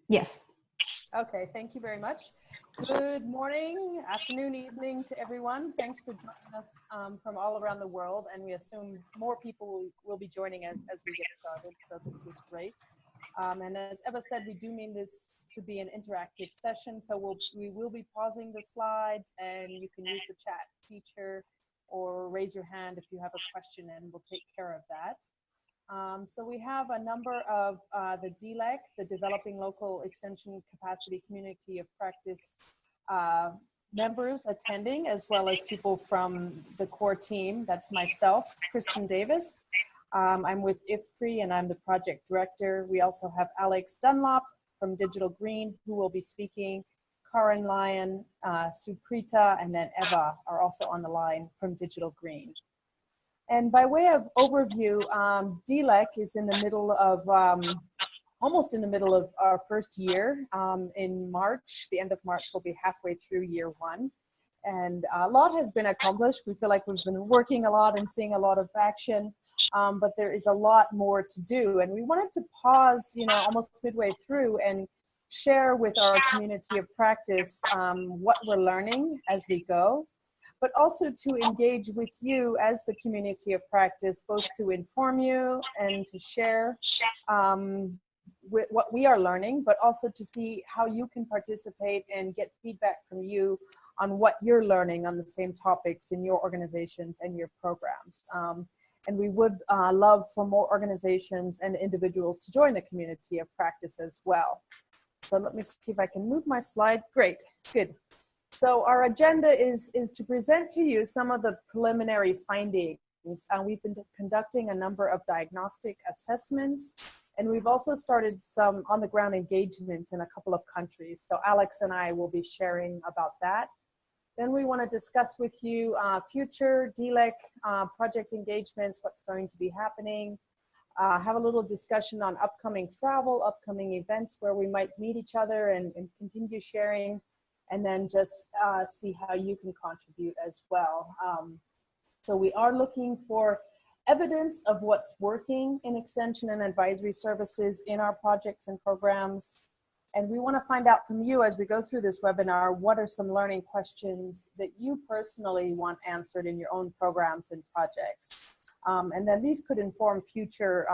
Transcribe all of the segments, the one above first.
Yes. Okay, thank you very much. Good morning, afternoon, evening to everyone. Thanks for joining us from all around the world, and we assume more people will be joining us as we get started, so this is great. And as Eva said, we do mean this to be an interactive session, so we will be pausing the slides, and you can use the chat feature or raise your hand if you have a question, and we'll take care of that. So we have a number of the DLEC, the Developing Local Extension Capacity Community of Practice members attending, as well as people from the core team. That's myself, Kristen Davis. I'm with IFPRI and I'm the project director. We also have Alex Dunlop from Digital Green, who will be speaking. Karin Lyon, Suprita, and then Eva are also on the line from Digital Green. And by way of overview, DLEC is in the middle of, almost in the middle of our first year. In March, the end of March, we'll be halfway through year one. And a lot has been accomplished. We feel like we've been working a lot and seeing a lot of action, but there is a lot more to do. And we wanted to pause, almost midway through and share with our community of practice what we're learning as we go, but also to engage with you as the community of practice, both to inform you and to share with what we are learning, but also to see how you can participate and get feedback from you on what you're learning on the same topics in your organizations and your programs. And we would love for more organizations and individuals to join the community of practice as well. So let me see if I can move my slide. Great, good. So our agenda is to present to you some of the preliminary findings. We've been conducting a number of diagnostic assessments, and we've also started some on-the-ground engagements in a couple of countries. So Alex and I will be sharing about that. Then we want to discuss with you future DLEC project engagements, what's going to be happening, have a little discussion on upcoming travel, upcoming events where we might meet each other and continue sharing, and then just see how you can contribute as well. So we are looking for evidence of what's working in extension and advisory services in our projects and programs. And we want to find out from you as we go through this webinar, what are some learning questions that you personally want answered in your own programs and projects. And then these could inform future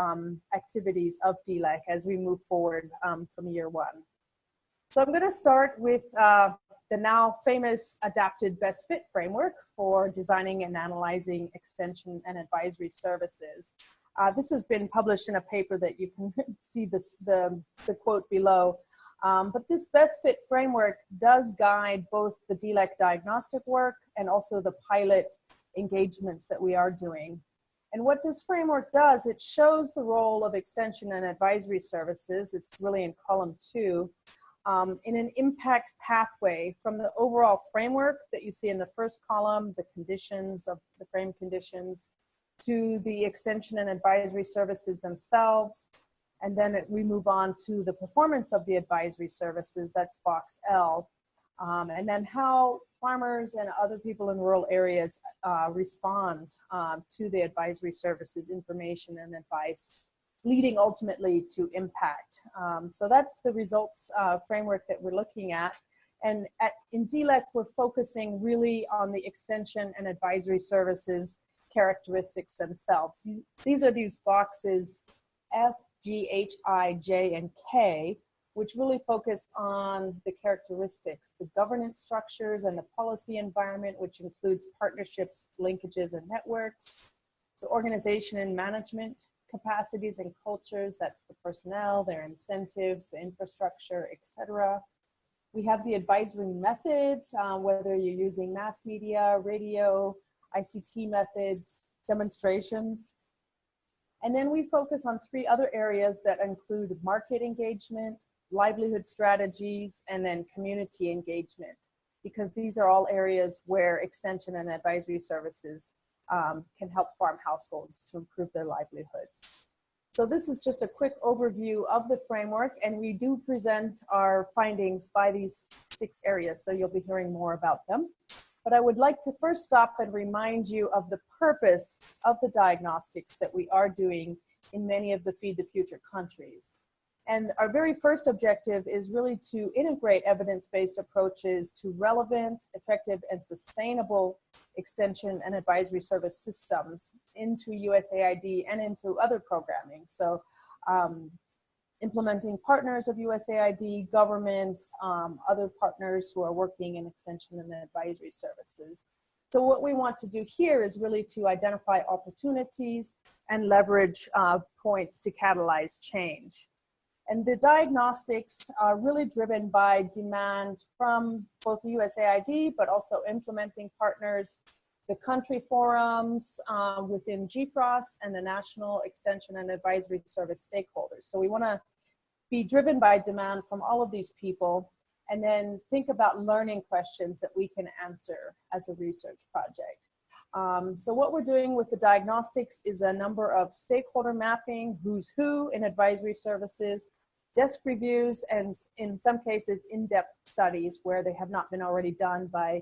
activities of DLEC as we move forward from year one. So I'm going to start with the now famous adapted best fit framework for designing and analyzing extension and advisory services. This has been published in a paper that you can see the quote below. But this best fit framework does guide both the DLEC diagnostic work and also the pilot engagements that we are doing. And what this framework does, it shows the role of extension and advisory services. It's really in column 2. In an impact pathway from the overall framework that you see in the first column, the conditions of the frame conditions, to the extension and advisory services themselves. And then we move on to the performance of the advisory services, that's box L. And then how farmers and other people in rural areas respond to the advisory services information and advice, leading ultimately to impact. So that's the results framework that we're looking at. And in DLEC, we're focusing really on the extension and advisory services characteristics themselves. These are these boxes F, G, H, I, J, and K, which really focus on the characteristics, the governance structures and the policy environment, which includes partnerships, linkages, and networks, the organization and management capacities and cultures, that's the personnel, their incentives, the infrastructure, etc. We have the advisory methods, whether you're using mass media, radio, ICT methods, demonstrations. And then we focus on 3 other areas that include market engagement, livelihood strategies, and then community engagement, because these are all areas where extension and advisory services can help farm households to improve their livelihoods. So this is just a quick overview of the framework, and we do present our findings by these 6 areas, so you'll be hearing more about them. But I would like to first stop and remind you of the purpose of the diagnostics that we are doing in many of the Feed the Future countries. And our very first objective is really to integrate evidence-based approaches to relevant, effective, and sustainable extension and advisory service systems into USAID and into other programming. So implementing partners of USAID, governments, other partners who are working in extension and advisory services. So what we want to do here is really to identify opportunities and leverage points to catalyze change. And the diagnostics are really driven by demand from both the USAID, but also implementing partners, the country forums within GFROS, and the National Extension and Advisory Service stakeholders. So we want to be driven by demand from all of these people, and then think about learning questions that we can answer as a research project. So what we're doing with the diagnostics is a number of stakeholder mapping, who's who in advisory services, desk reviews, and in some cases in-depth studies where they have not been already done by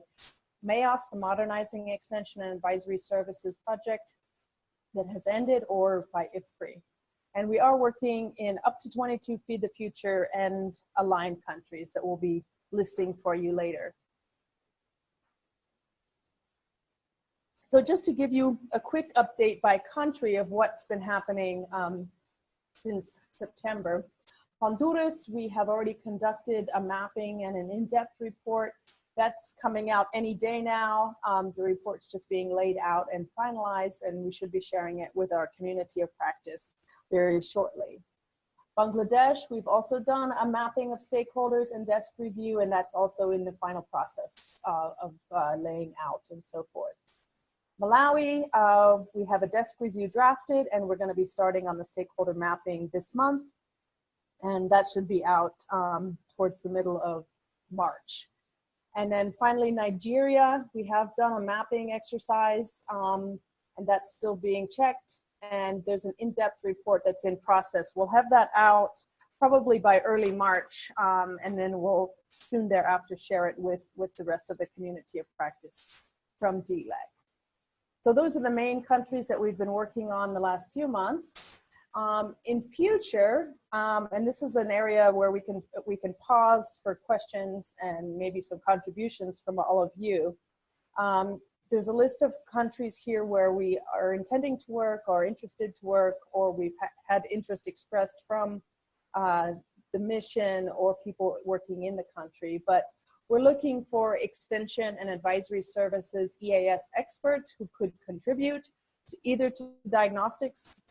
MAOS, the Modernizing Extension and Advisory Services project that has ended, or by IFPRI. And we are working in up to 22 Feed the Future and aligned countries that we'll be listing for you later. So just to give you a quick update by country of what's been happening since September. Honduras, we have already conducted a mapping and an in-depth report. That's coming out any day now. The report's just being laid out and finalized, and we should be sharing it with our community of practice very shortly. Bangladesh, we've also done a mapping of stakeholders and desk review, and that's also in the final process of laying out and so forth. Malawi, we have a desk review drafted, and we're going to be starting on the stakeholder mapping this month, and that should be out towards the middle of March. And then finally, Nigeria, we have done a mapping exercise, and that's still being checked. And there's an in-depth report that's in process. We'll have that out probably by early March, and then we'll soon thereafter share it with the rest of the community of practice from DLEC. So those are the main countries that we've been working on the last few months. In future, and this is an area where we can pause for questions and maybe some contributions from all of you. There's a list of countries here where we are intending to work or interested to work, or we've had interest expressed from the mission or people working in the country. But we're looking for extension and advisory services EAS experts who could contribute to either to diagnostics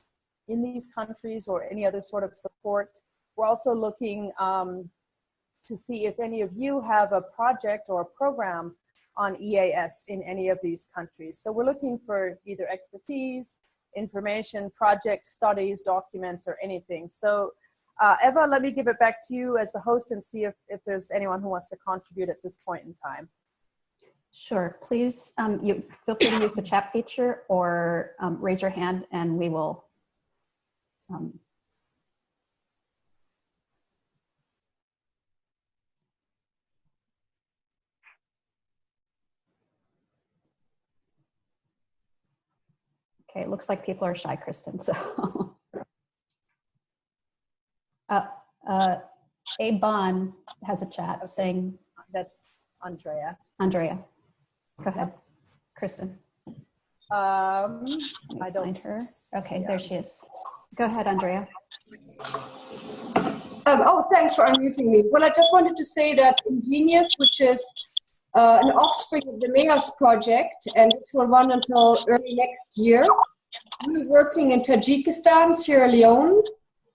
in these countries or any other sort of support. We're also looking to see if any of you have a project or a program on EAS in any of these countries. So we're looking for either expertise, information, project studies, documents, or anything. So Eva, let me give it back to you as the host and see if there's anyone who wants to contribute at this point in time. Sure, please you feel free to use the chat feature or raise your hand and we will okay, it looks like people are shy, Kristen, so. A Bon has a chat saying. That's Andrea. Andrea, go ahead, Kristen. I don't find her. Okay, yeah. There she is. Go ahead, Andrea. Oh, thanks for unmuting me. Well, I just wanted to say that Ingenious, which is an offspring of the MEAS project, and which will run until early next year, we're working in Tajikistan, Sierra Leone,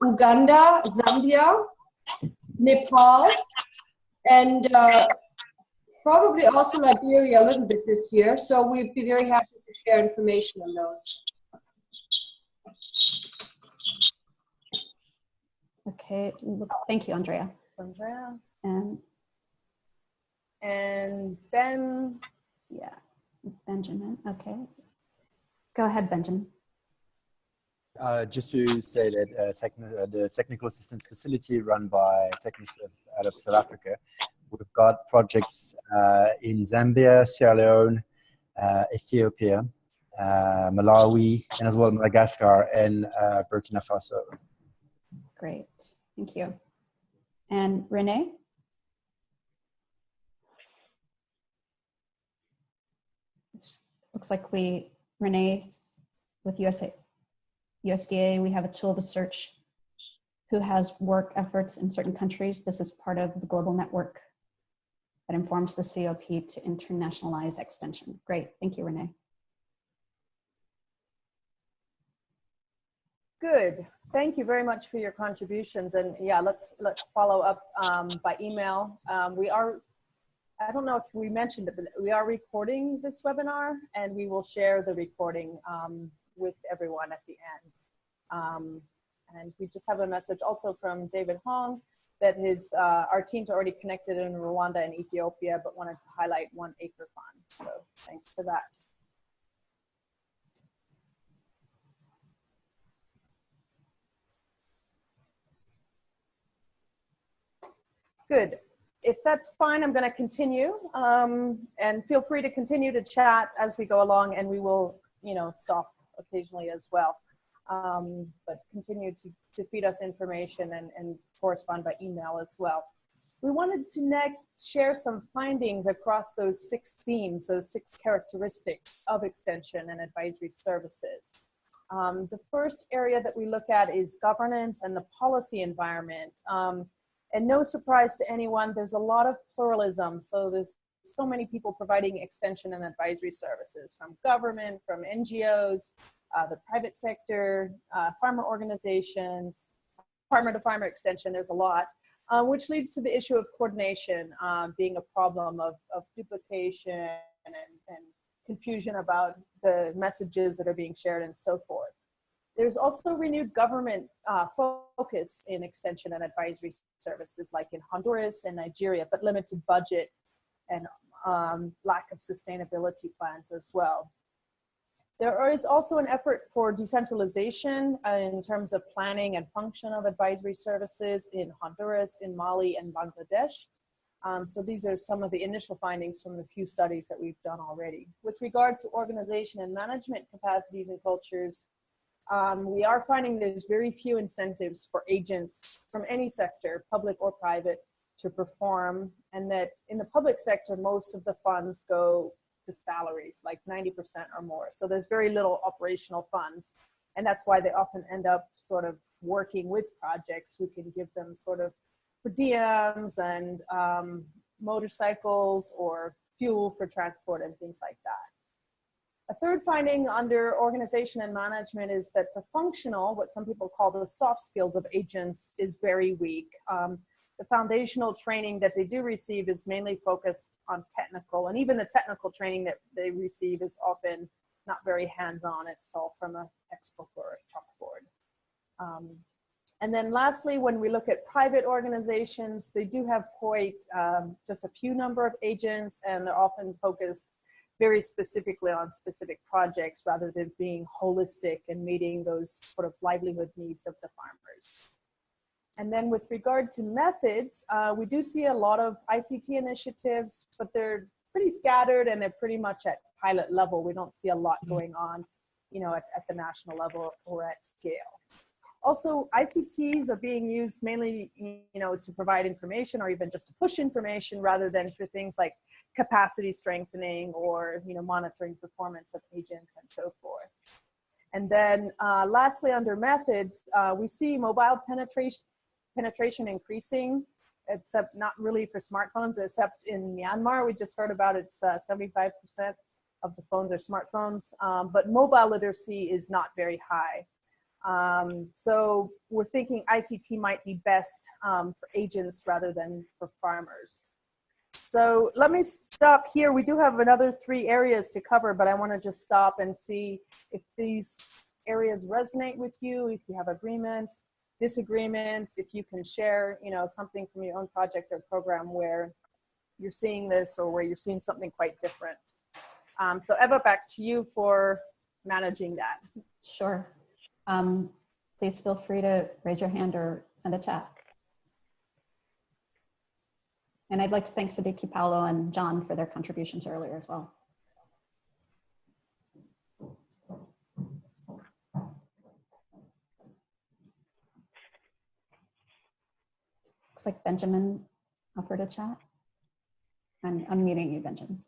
Uganda, Zambia, Nepal, and probably also Liberia a little bit this year. So we'd be very happy to share information on those. Okay, thank you, Andrea. Andrea. And Ben. Yeah, Benjamin, okay. Go ahead, Benjamin. Just to say that the technical assistance facility run by TechnoServe out of South Africa, we've got projects in Zambia, Sierra Leone, Ethiopia, Malawi, and as well Madagascar and Burkina Faso. Great. Thank you. And Renee? Looks like Renee, with USDA, we have a tool to search who has work efforts in certain countries. This is part of the global network that informs the COP to internationalize extension. Great, thank you, Renee. Good. Thank you very much for your contributions. And yeah, let's follow up by email. I don't know if we mentioned it, but we are recording this webinar, and we will share the recording with everyone at the end. And we just have a message also from David Hong that our team's already connected in Rwanda and Ethiopia, but wanted to highlight 1 Acre Fund. So thanks for that. Good. If that's fine, I'm going to continue, and feel free to continue to chat as we go along, and we will, stop occasionally as well. But continue to feed us information and correspond by email as well. We wanted to next share some findings across those 6 themes, those 6 characteristics of extension and advisory services. The first area that we look at is governance and the policy environment. And no surprise to anyone, there's a lot of pluralism. So there's so many people providing extension and advisory services, from government, from NGOs, the private sector, farmer organizations, farmer-to-farmer extension, there's a lot, which leads to the issue of coordination being a problem of duplication and confusion about the messages that are being shared and so forth. There's also renewed government focus in extension and advisory services, like in Honduras and Nigeria, but limited budget and lack of sustainability plans as well. There is also an effort for decentralization in terms of planning and function of advisory services in Honduras, in Mali, and Bangladesh. So these are some of the initial findings from the few studies that we've done already. With regard to organization and management capacities and cultures, we are finding there's very few incentives for agents from any sector, public or private, to perform, and that in the public sector, most of the funds go to salaries, like 90% or more. So there's very little operational funds, and that's why they often end up sort of working with projects who can give them sort of per diems and motorcycles or fuel for transport and things like that. A third finding under organization and management is that the functional, what some people call the soft skills of agents, is very weak. The foundational training that they do receive is mainly focused on technical, and even the technical training that they receive is often not very hands-on. It's all from a textbook or a chalkboard. And then lastly, when we look at private organizations, they do have quite just a few number of agents, and they're often focused very specifically on specific projects rather than being holistic and meeting those sort of livelihood needs of the farmers. And then with regard to methods, we do see a lot of ICT initiatives, but they're pretty scattered and they're pretty much at pilot level. We don't see a lot going on, at the national level or at scale. Also, ICTs are being used mainly, to provide information or even just to push information rather than for things like capacity strengthening or, monitoring performance of agents and so forth. And then lastly, under methods, we see mobile penetration increasing, except not really for smartphones, except in Myanmar. We just heard about it's 75% of the phones are smartphones, but mobile literacy is not very high. So we're thinking ICT might be best for agents rather than for farmers. So let me stop here. We do have another 3 areas to cover, but I want to just stop and see if these areas resonate with you, if you have agreements, disagreements, if you can share, something from your own project or program where you're seeing this or where you're seeing something quite different. So Eva, back to you for managing that. Sure. Please feel free to raise your hand or send a chat. And I'd like to thank Siddiqui, Paolo, and John for their contributions earlier as well. Looks like Benjamin offered a chat. I'm unmuting you, Benjamin.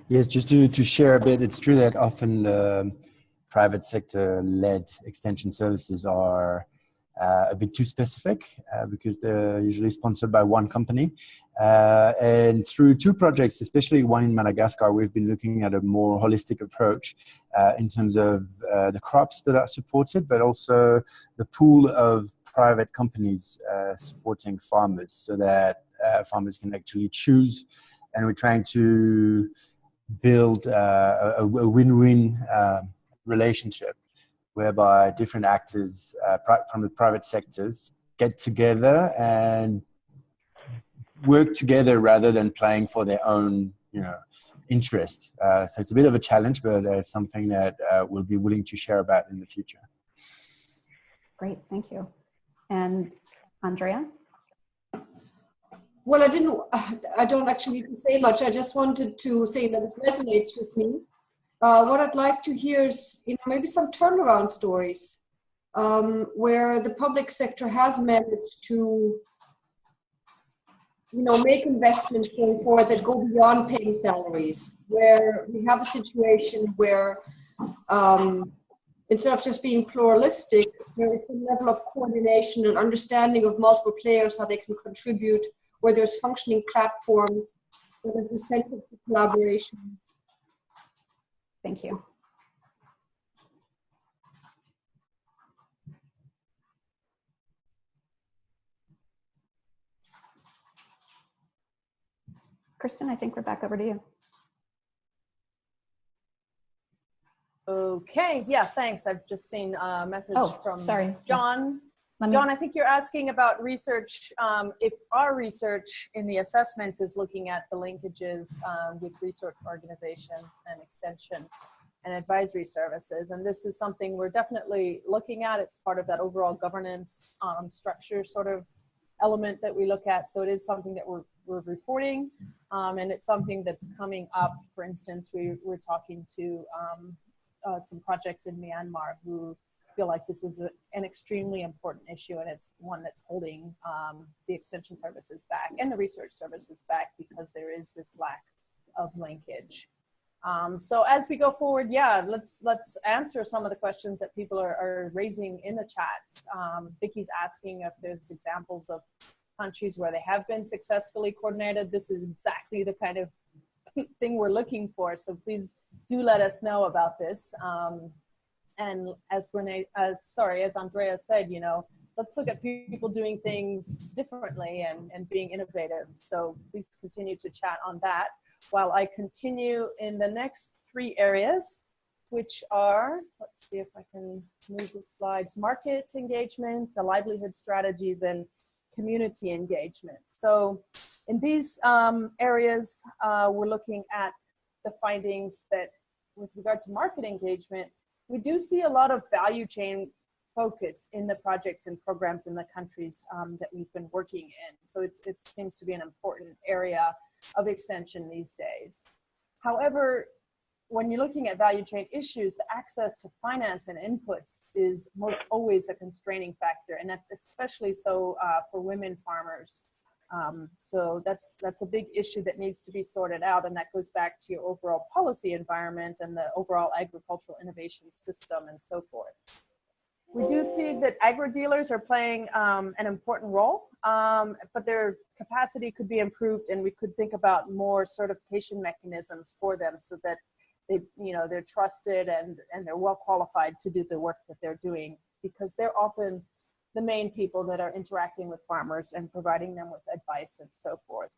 Yes, just to share a bit, it's true that often the private sector-led extension services are a bit too specific because they're usually sponsored by one company. And through two projects, especially one in Madagascar, we've been looking at a more holistic approach in terms of the crops that are supported, but also the pool of private companies supporting farmers so that farmers can actually choose. And we're trying to build a win-win relationship whereby different actors from the private sectors get together and work together rather than playing for their own, interest. So it's a bit of a challenge, but it's something that we'll be willing to share about in the future. Great, thank you. And Andrea? Well, I don't actually need to say much. I just wanted to say that this resonates with me. What I'd like to hear is, maybe some turnaround stories where the public sector has managed to, make investments going forward that go beyond paying salaries, where we have a situation where instead of just being pluralistic, there is some level of coordination and understanding of multiple players, how they can contribute, where there's functioning platforms, where there's incentives for collaboration. Thank you. Kristen, I think we're back over to you. Okay, yeah, thanks. I've just seen a message from John. Yes. John, I think you're asking about research, if our research in the assessments is looking at the linkages with research organizations and extension and advisory services. And this is something we're definitely looking at. It's part of that overall governance structure sort of element that we look at. So it is something that we're reporting, and it's something that's coming up. For instance, we're talking to some projects in Myanmar who feel like this is an extremely important issue, and it's one that's holding the extension services back and the research services back because there is this lack of linkage. So as we go forward, yeah, let's answer some of the questions that people are raising in the chats. Vicky's asking if there's examples of countries where they have been successfully coordinated. This is exactly the kind of thing we're looking for. So please do let us know about this. And as Andrea said, let's look at people doing things differently and being innovative. So please continue to chat on that while I continue in the next three areas, which are, let's see if I can move the slides, market engagement, the livelihood strategies, and community engagement. So in these areas, we're looking at the findings that with regard to market engagement, we do see a lot of value chain focus in the projects and programs in the countries that we've been working in. So it seems to be an important area of extension these days. However, when you're looking at value chain issues, the access to finance and inputs is most always a constraining factor, and that's especially so for women farmers. So that's a big issue that needs to be sorted out, and that goes back to your overall policy environment and the overall agricultural innovation system and so forth. We do see that agri-dealers are playing an important role, but their capacity could be improved, and we could think about more certification mechanisms for them so that they're trusted and they're well qualified to do the work that they're doing, because they're often the main people that are interacting with farmers and providing them with advice and so forth.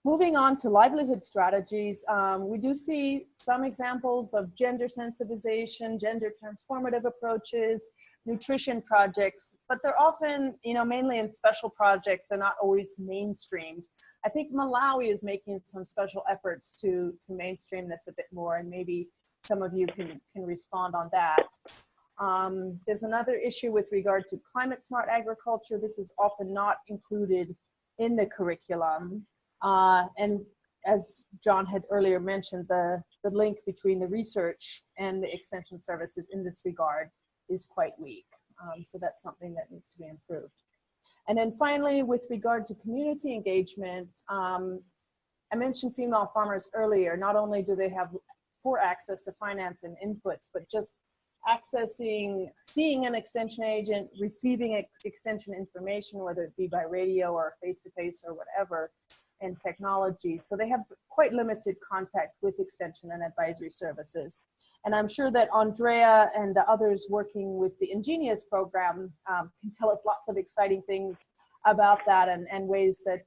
Moving on to livelihood strategies, we do see some examples of gender sensitization, gender transformative approaches, nutrition projects, but they're often, mainly in special projects. They're not always mainstreamed. I think Malawi is making some special efforts to mainstream this a bit more, and maybe some of you can respond on that. There's another issue with regard to climate smart agriculture. This is often not included in the curriculum. And as John had earlier mentioned, the link between the research and the extension services in this regard is quite weak. So that's something that needs to be improved. And then finally, with regard to community engagement, I mentioned female farmers earlier. Not only do they have poor access to finance and inputs, but just accessing, seeing an extension agent, receiving extension information, whether it be by radio or face-to-face or whatever, and technology. So they have quite limited contact with extension and advisory services. And I'm sure that Andrea and the others working with the Ingenious program can tell us lots of exciting things about that and ways that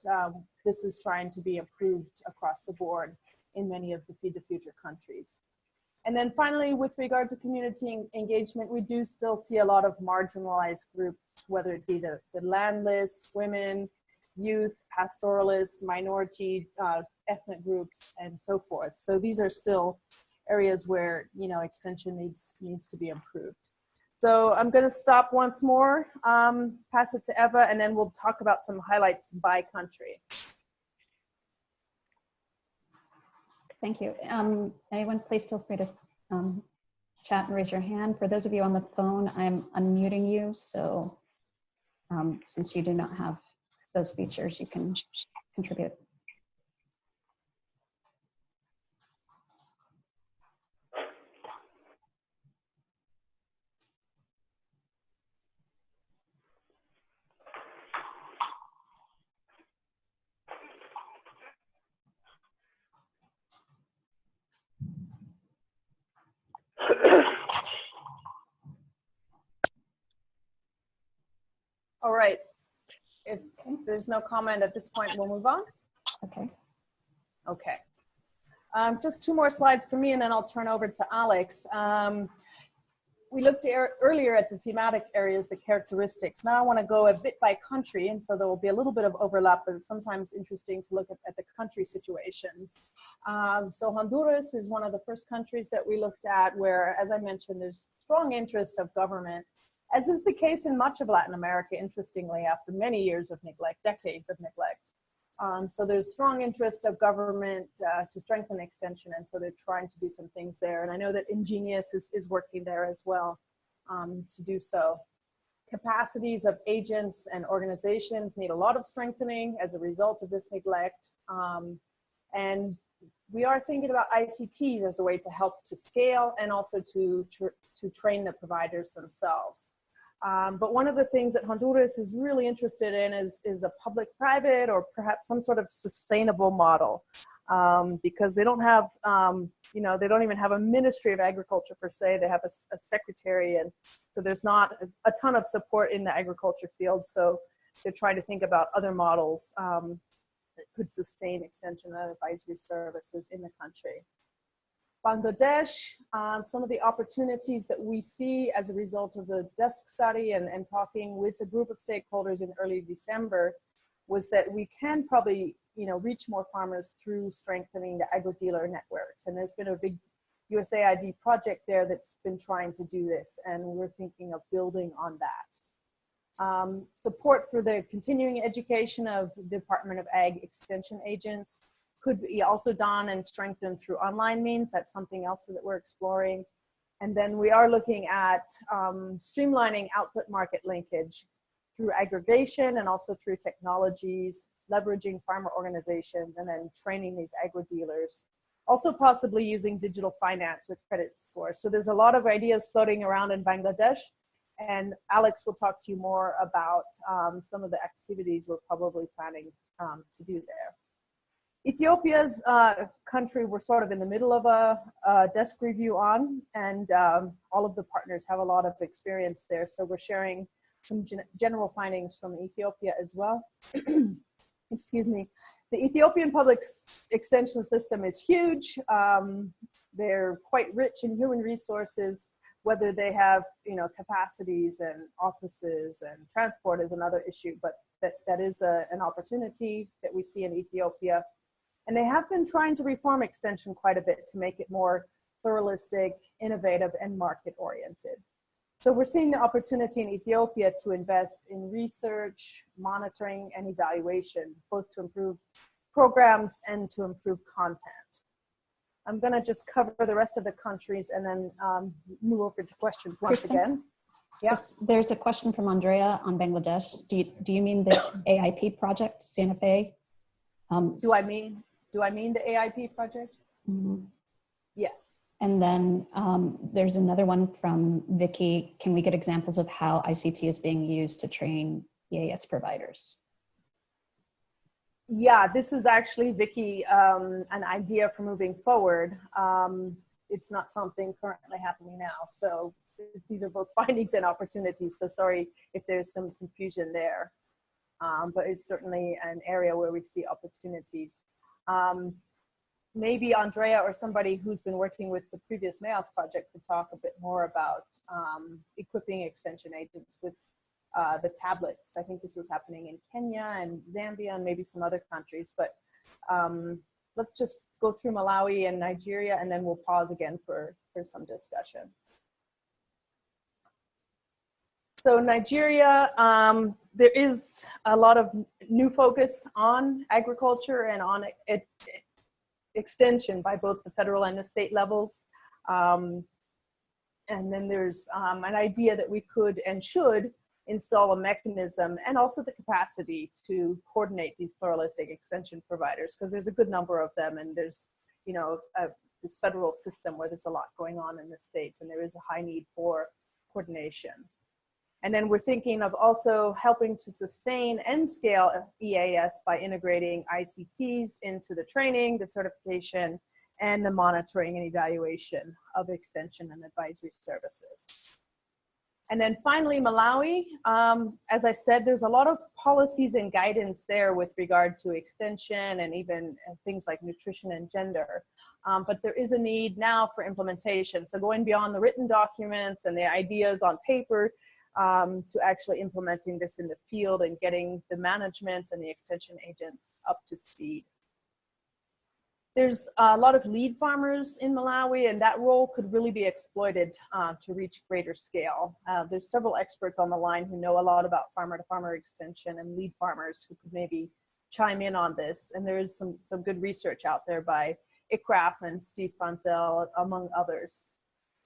this is trying to be improved across the board in many of the Feed the Future countries. And then finally, with regard to community engagement, we do still see a lot of marginalized groups, whether it be the landless, women, youth, pastoralists, minority ethnic groups, and so forth. So these are still areas where, you know, extension needs to be improved. So I'm going to stop once more, pass it to Eva, and then we'll talk about some highlights by country. Thank you. Anyone, please feel free to chat and raise your hand. For those of you on the phone, I'm unmuting you. So since you do not have those features, you can contribute. All right. If there's no comment at this point, we'll move on. Okay. Okay. Just two more slides for me, and then I'll turn over to Alex. We looked earlier at the thematic areas, the characteristics. Now I want to go a bit by country, and so there will be a little bit of overlap, but it's sometimes interesting to look at the country situations. So Honduras is one of the first countries that we looked at where, as I mentioned, there's strong interest of government, as is the case in much of Latin America, interestingly, after many years of neglect, decades of neglect. So there's strong interest of government to strengthen extension, and so they're trying to do some things there. And I know that Ingenious is working there as well to do so. Capacities of agents and organizations need a lot of strengthening as a result of this neglect. And we are thinking about ICTs as a way to help to scale and also to train the providers themselves. But one of the things that Honduras is really interested in is a public-private or perhaps some sort of sustainable model, because they don't have, you know, they don't even have a Ministry of Agriculture per se. They have a secretary, and so there's not a ton of support in the agriculture field. So they're trying to think about other models that could sustain extension and advisory services in the country. Bangladesh, some of the opportunities that we see as a result of the DESC study and talking with a group of stakeholders in early December was that we can probably, you know, reach more farmers through strengthening the agro-dealer networks. And there's been a big USAID project there that's been trying to do this, and we're thinking of building on that. Support for the continuing education of the Department of Ag extension agents could be also done and strengthened through online means. That's something else that we're exploring. And then we are looking at streamlining output market linkage through aggregation and also through technologies, leveraging farmer organizations, and then training these agro-dealers. Also possibly using digital finance with credit scores. So there's a lot of ideas floating around in Bangladesh, and Alex will talk to you more about some of the activities we're probably planning to do there. Ethiopia's country, we're sort of in the middle of a desk review on, and all of the partners have a lot of experience there. So we're sharing some general findings from Ethiopia as well. Excuse me. The Ethiopian public extension system is huge. They're quite rich in human resources. Whether they have, you know, capacities and offices and transport is another issue, but that is an opportunity that we see in Ethiopia. And they have been trying to reform extension quite a bit to make it more pluralistic, innovative, and market-oriented. So we're seeing the opportunity in Ethiopia to invest in research, monitoring, and evaluation, both to improve programs and to improve content. I'm going to just cover the rest of the countries and then move over to questions once again. Yeah. There's a question from Andrea on Bangladesh. Do you mean the AIP project, CNFA? Do I mean the AIP project? Mhm. Yes. And then there's another one from Vicky. Can we get examples of how ICT is being used to train EAS providers? Yeah, this is actually, Vicky, an idea for moving forward. It's not something currently happening now. So these are both findings and opportunities. So sorry if there's some confusion there. But it's certainly an area where we see opportunities. Maybe Andrea or somebody who's been working with the previous MAOS project could talk a bit more about equipping extension agents with the tablets. I think this was happening in Kenya and Zambia and maybe some other countries, but let's just go through Malawi and Nigeria, and then we'll pause again for some discussion. So Nigeria, there is a lot of new focus on agriculture and on extension by both the federal and the state levels. And then there's an idea that we could and should install a mechanism and also the capacity to coordinate these pluralistic extension providers, because there's a good number of them, and there's, you know, this federal system where there's a lot going on in the states, and there is a high need for coordination. And then we're thinking of also helping to sustain and scale EAS by integrating ICTs into the training, the certification, and the monitoring and evaluation of extension and advisory services. And then finally, Malawi, as I said, there's a lot of policies and guidance there with regard to extension and even things like nutrition and gender. But there is a need now for implementation. So going beyond the written documents and the ideas on paper to actually implementing this in the field and getting the management and the extension agents up to speed. There's a lot of lead farmers in Malawi, and that role could really be exploited to reach greater scale. There's several experts on the line who know a lot about farmer-to-farmer extension and lead farmers who could maybe chime in on this. And there is some good research out there by ICRAF and Steve Franzel, among others.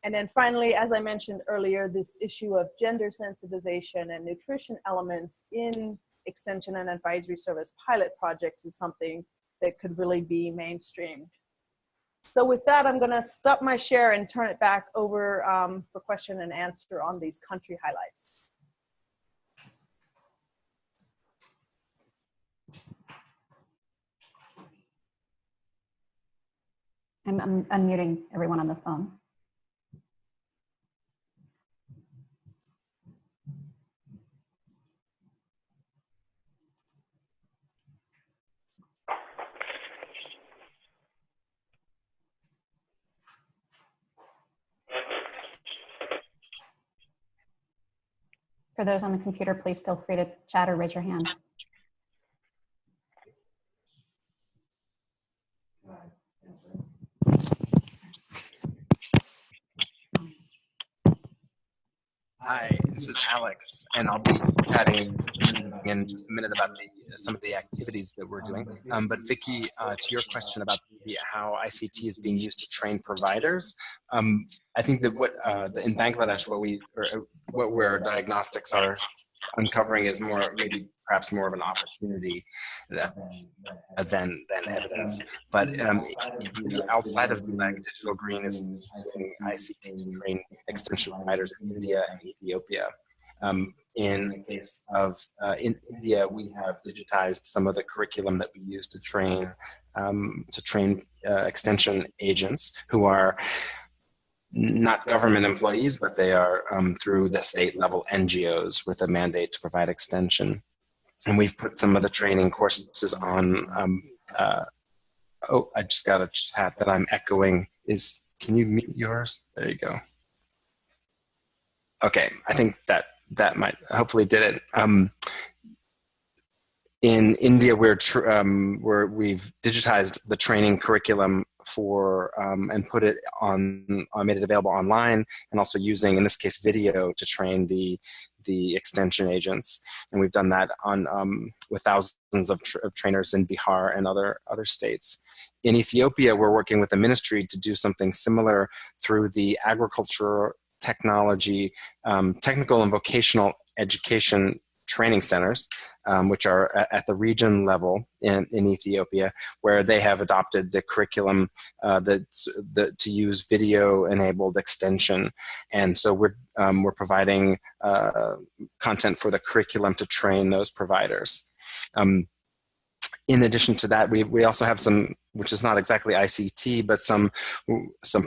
And then finally, as I mentioned earlier, this issue of gender sensitization and nutrition elements in extension and advisory service pilot projects is something that could really be mainstreamed. So with that, I'm gonna stop my share and turn it back over for question and answer on these country highlights. I'm unmuting everyone on the phone. For those on the computer, please feel free to chat or raise your hand. Hi, this is Alex, and I'll be chatting in just a minute about some of the activities that we're doing. But Vicky, to your question about how ICT is being used to train providers, I think that in Bangladesh, what where diagnostics are uncovering is perhaps more of an opportunity than evidence. But outside of DLEC, Digital Green is using ICT to train extension providers in India and Ethiopia. In the case of in India, we have digitized some of the curriculum that we use to train extension agents who are not government employees, but they are through the state level NGOs with a mandate to provide extension. And we've put some of the training courses on, oh, I just got a chat that I'm echoing. Can you mute yours? There you go. Okay, I think that might, hopefully did it. In India, we've digitized the training curriculum for and put it on, made it available online, and also using, in this case, video to train the extension agents. And we've done that on with thousands of trainers in Bihar and other states. In Ethiopia, we're working with the ministry to do something similar through the agriculture technology, technical and vocational education training centers, which are at the region level in Ethiopia, where they have adopted the curriculum to use video-enabled extension. And so we're providing content for the curriculum to train those providers. In addition to that, we also have some, which is not exactly ICT, but some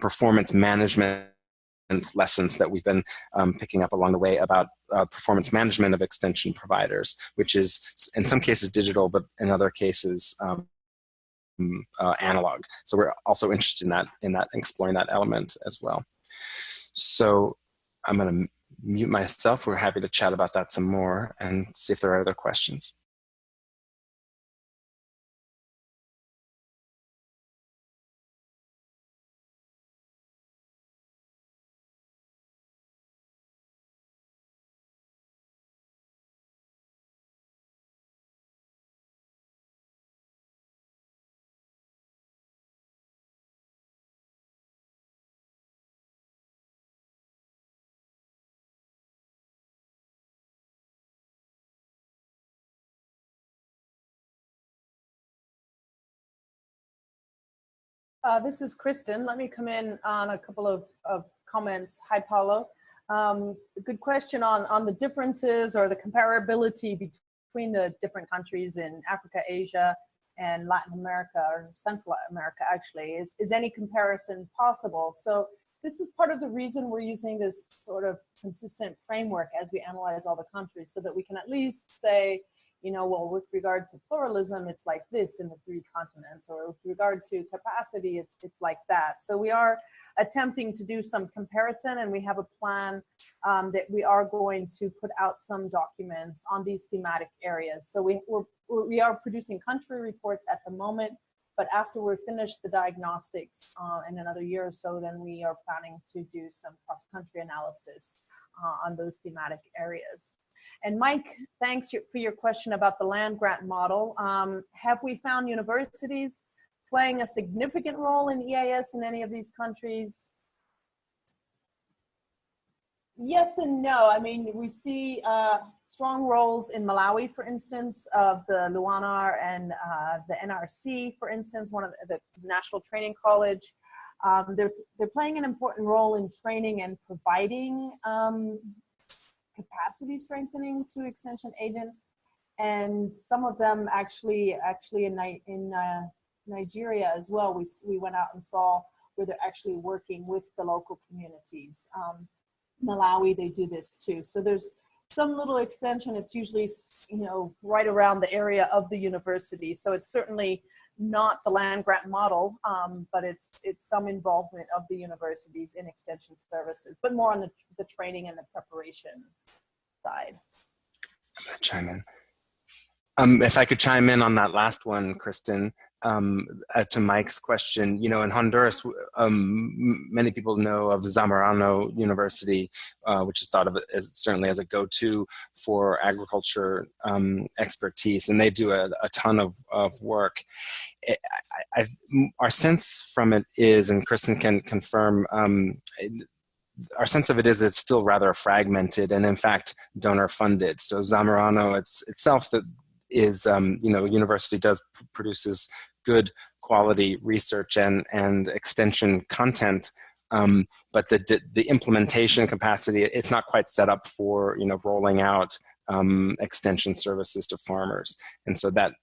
performance management lessons that we've been picking up along the way about performance management of extension providers, which is in some cases digital, but in other cases analog. So we're also interested in that exploring that element as well. So I'm going to mute myself. We're happy to chat about that some more and see if there are other questions. This is Kristen. Let me come in on a couple of comments. Hi, Paulo. Good question on the differences or the comparability between the different countries in Africa, Asia, and Latin America, or Central America, actually. Is any comparison possible? So this is part of the reason we're using this sort of consistent framework as we analyze all the countries, so that we can at least say, you know, well, with regard to pluralism, it's like this in the 3 continents, or with regard to capacity, it's like that. So we are attempting to do some comparison, and we have a plan that we are going to put out some documents on these thematic areas. So we are producing country reports at the moment, but after we're finished the diagnostics in another year or so, then we are planning to do some cross-country analysis on those thematic areas. And Mike, thanks for your question about the land grant model. Have we found universities playing a significant role in EAS in any of these countries? Yes and no. I mean, we see strong roles in Malawi, for instance, of the Luanar and the NRC, for instance, one of the National Training College. They're playing an important role in training and providing capacity strengthening to extension agents, and some of them actually in Nigeria as well. We went out and saw where they're actually working with the local communities. Malawi, they do this too. So there's some little extension. It's usually, you know, right around the area of the university. So it's certainly not the land grant model, but it's some involvement of the universities in extension services, but more on the training and the preparation side. I'm gonna chime in. If I could chime in on that last one, Kristen, to Mike's question, you know, in Honduras, many people know of Zamorano University, which is thought of as certainly as a go-to for agriculture expertise, and they do a ton of work. Our sense from it is, and Kristen can confirm, our sense of it is it's still rather fragmented and in fact donor funded. So Zamorano itself that is, you know, university produces good quality research and extension content, but the implementation capacity, it's not quite set up for, you know, rolling out extension services to farmers. And so that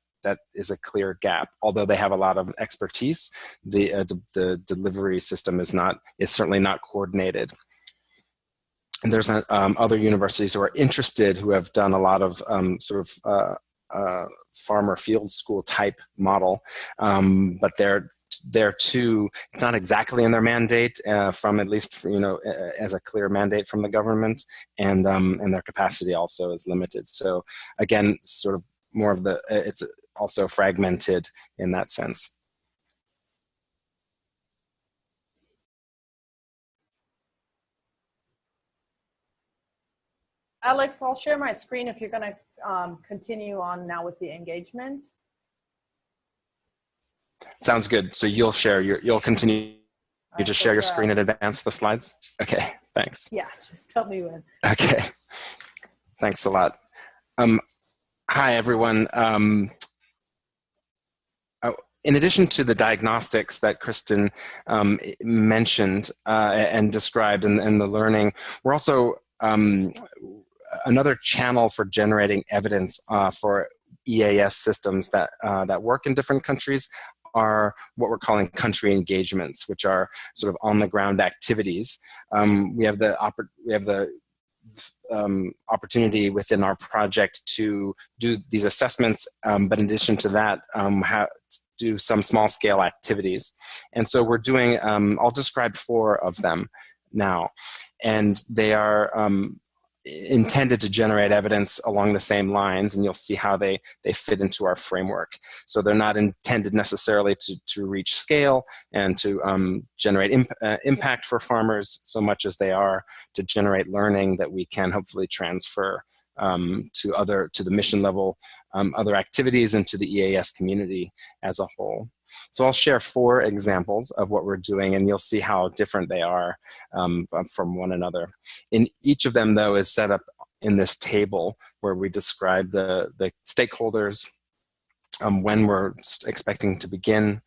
is a clear gap. Although they have a lot of expertise, the delivery system is certainly not coordinated. And there's other universities who are interested, who have done a lot of farmer field school type model, but they're too, it's not exactly in their mandate from, at least, you know, as a clear mandate from the government, and their capacity also is limited. So again, sort of more of it's also fragmented in that sense. Alex, I'll share my screen if you're going to continue on now with the engagement. Sounds good. So you'll share you'll continue. You just share your screen and advance the slides? Okay, thanks. Yeah, just tell me when. Okay, thanks a lot. Hi, everyone. In addition to the diagnostics that Kristen mentioned and described in the learning, we're also another channel for generating evidence for EAS systems that, that work in different countries are what we're calling country engagements, which are sort of on-the-ground activities. We have the opportunity within our project to do these assessments, but in addition to that, do some small-scale activities. And so we're doing, I'll describe 4 of them now, and they are intended to generate evidence along the same lines, and you'll see how they fit into our framework. So they're not intended necessarily to reach scale and to generate impact for farmers so much as they are to generate learning that we can hopefully transfer to the mission level, other activities, and to the EAS community as a whole. So I'll share 4 examples of what we're doing, and you'll see how different they are from one another. In each of them, though, is set up in this table where we describe the stakeholders, when we're expecting to begin,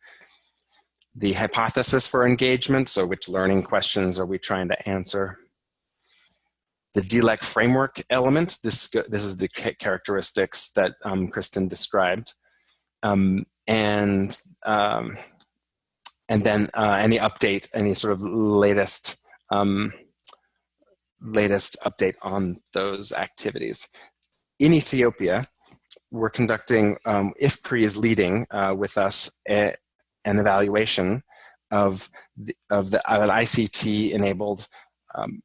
the hypothesis for engagement, so which learning questions are we trying to answer, the DLEC framework element, this is the characteristics that Kristen described, and then any update, any sort of latest update on those activities. In Ethiopia, we're conducting, IFPRI is leading with us an evaluation of an ICT-enabled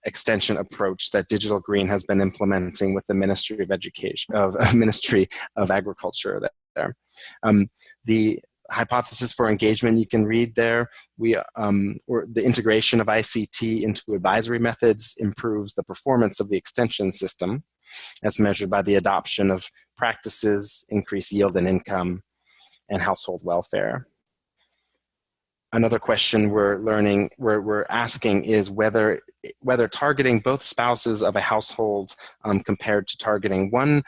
extension approach that Digital Green has been implementing with the Ministry of Agriculture there. The hypothesis for engagement you can read there. Or the integration of ICT into advisory methods improves the performance of the extension system as measured by the adoption of practices, increased yield and income, and household welfare. Another question we're asking is whether targeting both spouses of a household compared to targeting one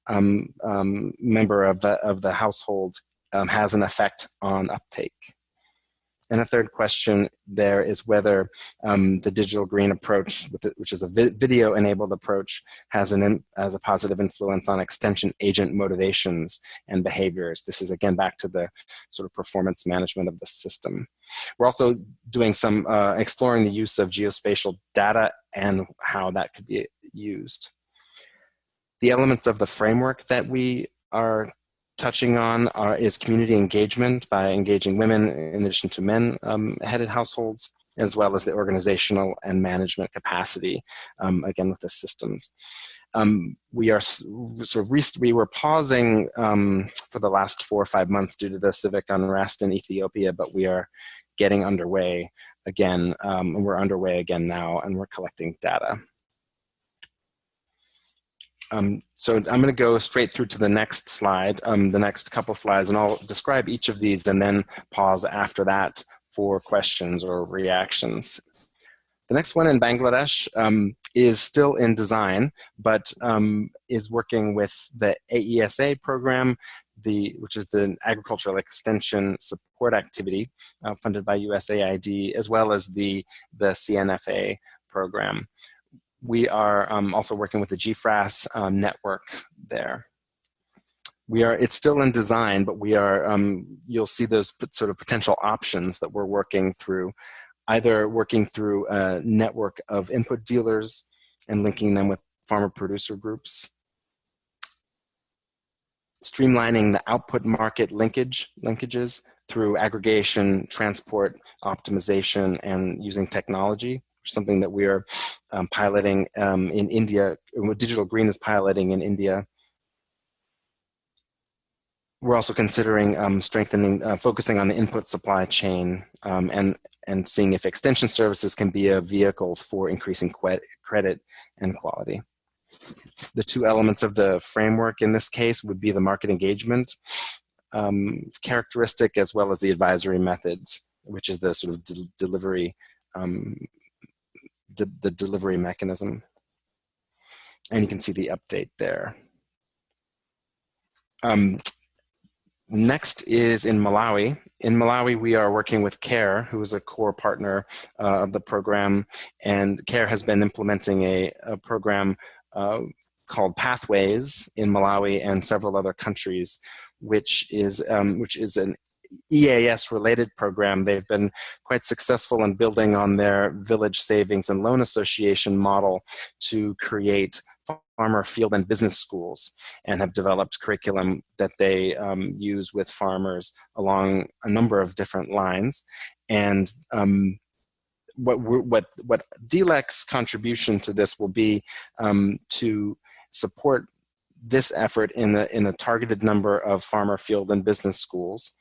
member of the household has an effect on uptake. And a third question there is whether the Digital Green approach, which is a video-enabled approach, has a positive influence on extension agent motivations and behaviors. This is again back to the sort of performance management of the system. We're also doing some exploring the use of geospatial data and how that could be used. The elements of the framework that we are touching on is community engagement by engaging women in addition to men-headed households, as well as the organizational and management capacity, again with the systems. We were pausing for the last 4 or 5 months due to the civic unrest in Ethiopia, but we are getting underway again, and we're underway again now, and we're collecting data. So I'm going to go straight through to the next slide, the next couple slides, and I'll describe each of these and then pause after that for questions or reactions. The next one in Bangladesh is still in design, but is working with the AESA program, which is the Agricultural Extension Support Activity funded by USAID, as well as the CNFA program. We are also working with the GFRAS network there. It's still in design, but we are, you'll see those sort of potential options that we're working through, either working through a network of input dealers and linking them with farmer producer groups, streamlining the output market linkages through aggregation, transport, optimization, and using technology. Something that we are piloting in India, what Digital Green is piloting in India. We're also considering focusing on the input supply chain and seeing if extension services can be a vehicle for increasing credit and quality. The 2 elements of the framework in this case would be the market engagement characteristic as well as the advisory methods, which is the sort of delivery the delivery mechanism. And you can see the update there. Next is in Malawi. In Malawi, we are working with CARE, who is a core partner of the program, and CARE has been implementing a program called Pathways in Malawi and several other countries, which is an EAS-related program. They've been quite successful in building on their Village Savings and Loan Association model to create farmer, field, and business schools, and have developed curriculum that they use with farmers along a number of different lines. And what DLEC's contribution to this will be to support this effort in a targeted number of farmer, field, and business schools,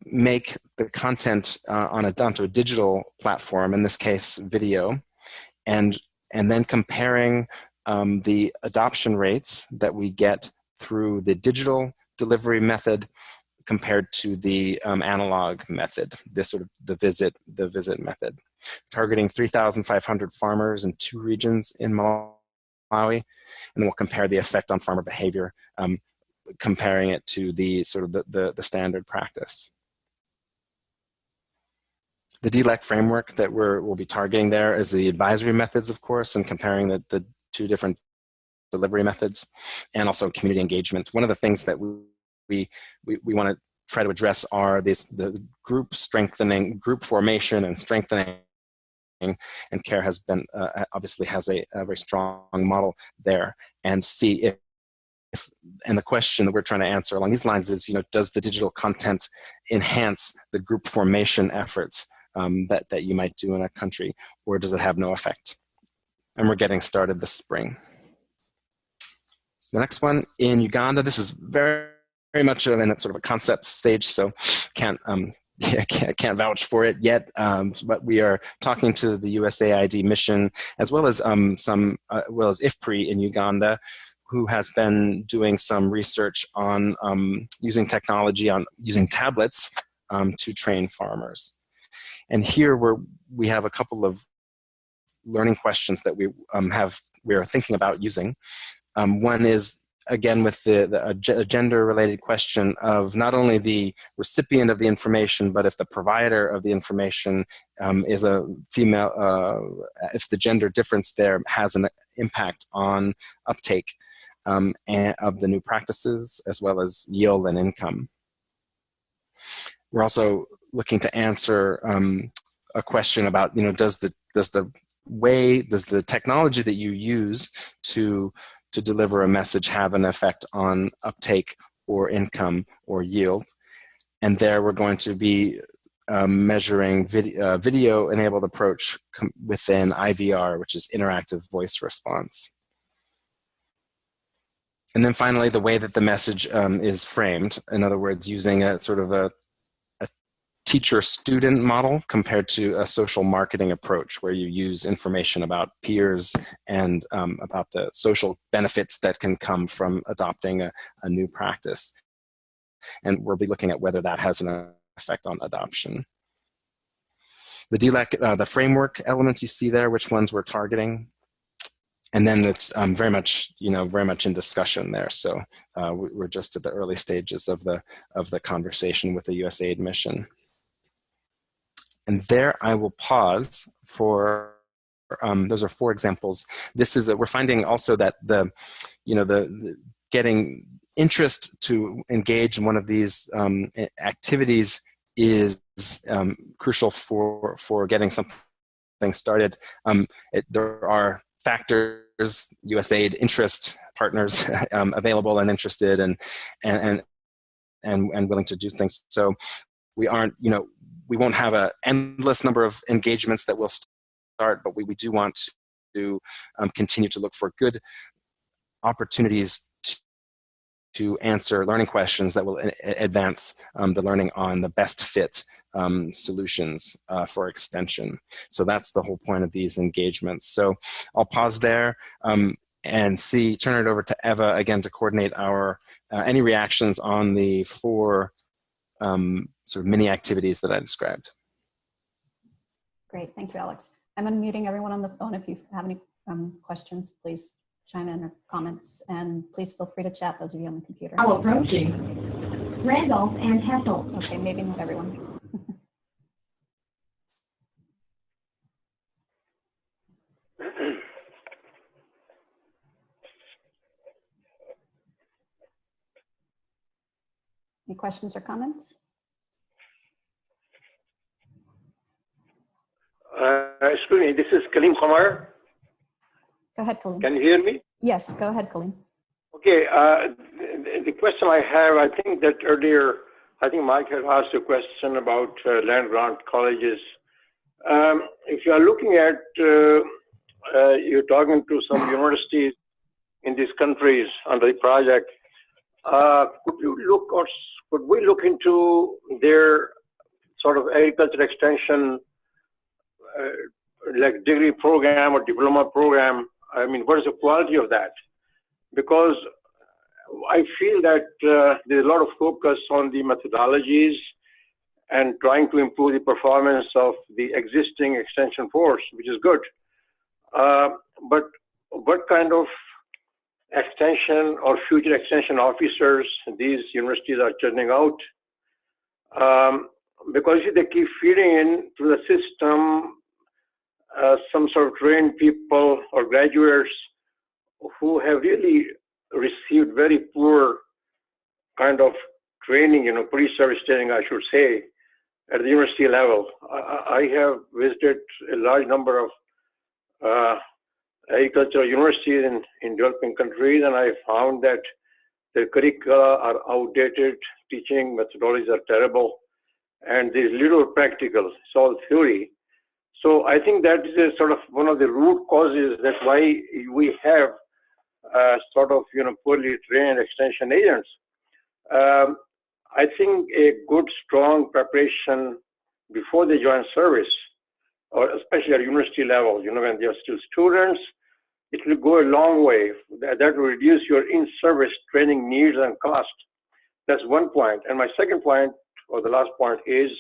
make the content onto a digital platform, in this case video, and then comparing the adoption rates that we get through the digital delivery method compared to the analog method, the visit method, targeting 3,500 farmers in 2 regions in Malawi, and then we'll compare the effect on farmer behavior, comparing it to the standard practice. The DLEC framework that we'll be targeting there is the advisory methods, of course, and comparing the 2 different delivery methods, and also community engagement. One of the things that we want to try to address are the group strengthening, group formation and strengthening, and CARE has been obviously has a very strong model there, and see if and the question that we're trying to answer along these lines is, does the digital content enhance the group formation efforts that you might do in a country, or does it have no effect? And we're getting started this spring. The next one in Uganda, this is very much in a sort of a concept stage, so can't vouch for it yet, but we are talking to the USAID mission, as well as IFPRI in Uganda, who has been doing some research on using technology, on using tablets to train farmers. And here we have a couple of learning questions that we are thinking about using. One is, again, with the gender-related question of not only the recipient of the information, but if the provider of the information is a female, if the gender difference there has an impact on uptake of the new practices, as well as yield and income. We're also looking to answer a question about, does the technology that you use to deliver a message have an effect on uptake or income or yield? And there we're going to be measuring video-enabled approach within IVR, which is interactive voice response. And then finally, the way that the message is framed, in other words, using a sort of a teacher-student model compared to a social marketing approach, where you use information about peers and about the social benefits that can come from adopting a new practice. And we'll be looking at whether that has an effect on adoption. The DLEC, the framework elements you see there, which ones we're targeting. And then it's very much in discussion there. So we're just at the early stages of the conversation with the USAID mission. And there I will pause for, those are 4 examples. This is, we're finding also that the getting interest to engage in one of these activities is crucial for getting something started. There are factors, USAID interest partners available and interested and willing to do things. So we aren't, we won't have an endless number of engagements that will start, but we do want to continue to look for good opportunities to answer learning questions that will advance the learning on the best fit solutions for extension. So that's the whole point of these engagements. So I'll pause there and turn it over to Eva again to coordinate our any reactions on the 4 sort of mini activities that I described. Great, thank you, Alex. I'm unmuting everyone on the phone. If you have any questions, please chime in or comments, and please feel free to chat, those of you on the computer. Now approaching Randolph and Hessel. Okay, maybe not everyone. Any questions or comments? Excuse me, this is Kalim Kumar. Go ahead, Colleen. Can you hear me? Yes, go ahead, Colleen. Okay, the question I have, I think that earlier, I think Mike had asked a question about land grant colleges. If you are looking at, you're talking to some universities in these countries under the project, could you look, or could we look into their sort of agriculture extension, like degree program or diploma program? I mean, what is the quality of that? Because I feel that there's a lot of focus on the methodologies and trying to improve the performance of the existing extension force, which is good. But what kind of extension or future extension officers these universities are churning out? Because they keep feeding in to the system some sort of trained people or graduates who have really received very poor kind of training, you know, pre-service training, I should say, at the university level. I have visited a large number of agricultural universities in developing countries, and I found that the curricula are outdated, teaching methodologies are terrible, and there's little practical. It's all theory. So I think that is a sort of one of the root causes that's why we have sort of, you know, poorly trained extension agents. I think a good, strong preparation before they join service, or especially at university level, you know, when they're still students, it will go a long way. That will reduce your in-service training needs and cost. That's one point. And my second point, or the last point, is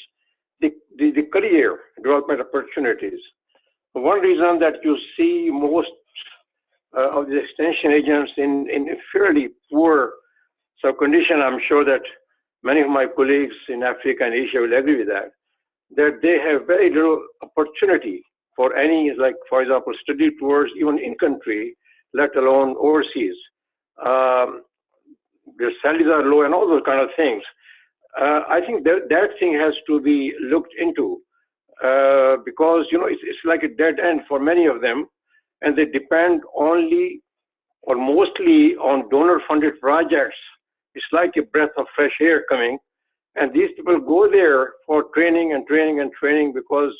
the career development opportunities. One reason that you see most of the extension agents in a fairly poor condition, I'm sure that many of my colleagues in Africa and Asia will agree with that, that they have very little opportunity for any, like, for example, study tours, even in country, let alone overseas. Their salaries are low and all those kind of things. I think that thing has to be looked into because, you know, it's like a dead end for many of them, and they depend only or mostly on donor-funded projects. It's like a breath of fresh air coming, and these people go there for training and training and training because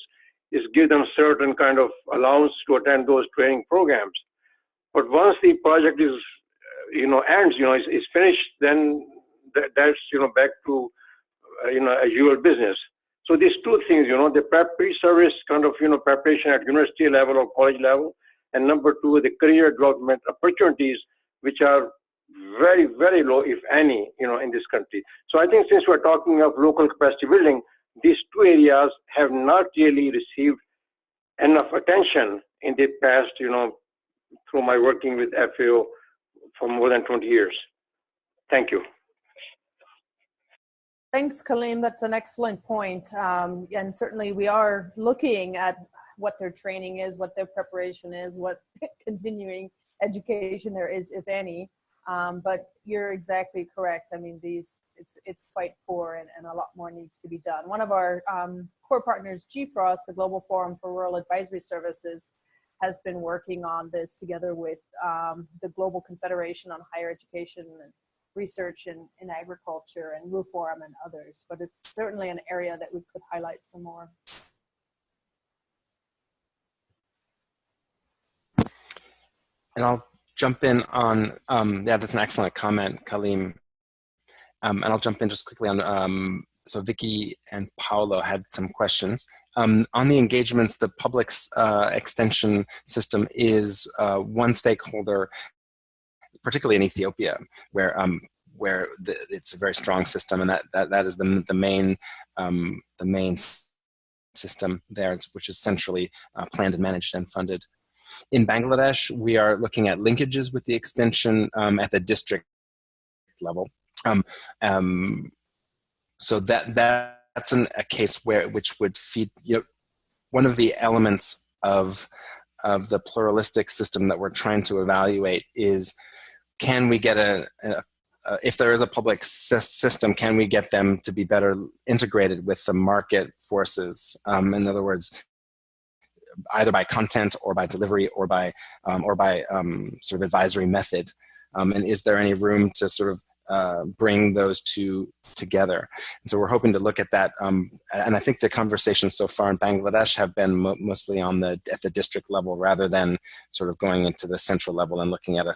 it's give them certain kind of allowance to attend those training programs. But once the project is, you know, ends, you know, is finished, then that's, you know, back to, you know, a usual business. So these two things, you know, the pre-service kind of, you know, preparation at university level or college level, and number two, the career development opportunities, which are very, very low, if any, you know, in this country. So I think since we're talking of local capacity building, these two areas have not really received enough attention in the past, you know, through my working with FAO for more than 20 years. Thank you. Thanks, Kalim. That's an excellent point. And certainly we are looking at what their training is, what their preparation is, what continuing education there is, if any. But you're exactly correct. I mean, it's quite poor, and a lot more needs to be done. One of our core partners, GFROS, the Global Forum for Rural Advisory Services, has been working on this together with the Global Confederation on Higher Education and Research in Agriculture and RU Forum and others. But it's certainly an area that we could highlight some more. And I'll jump in on, yeah, that's an excellent comment, Kalim. And I'll jump in just quickly on, so Vicky and Paolo had some questions. On the engagements, the public's extension system is one stakeholder, particularly in Ethiopia, where it's a very strong system, and that is the main system there, which is centrally planned and managed and funded. In Bangladesh, we are looking at linkages with the extension at the district level. So that's a case which would feed, one of the elements of the pluralistic system that we're trying to evaluate is, can we get if there is a public system, can we get them to be better integrated with the market forces? In other words, either by content or by delivery or by sort of advisory method. And is there any room to sort of bring those two together? And so we're hoping to look at that. And I think the conversations so far in Bangladesh have been mostly at the district level, rather than sort of going into the central level and looking at the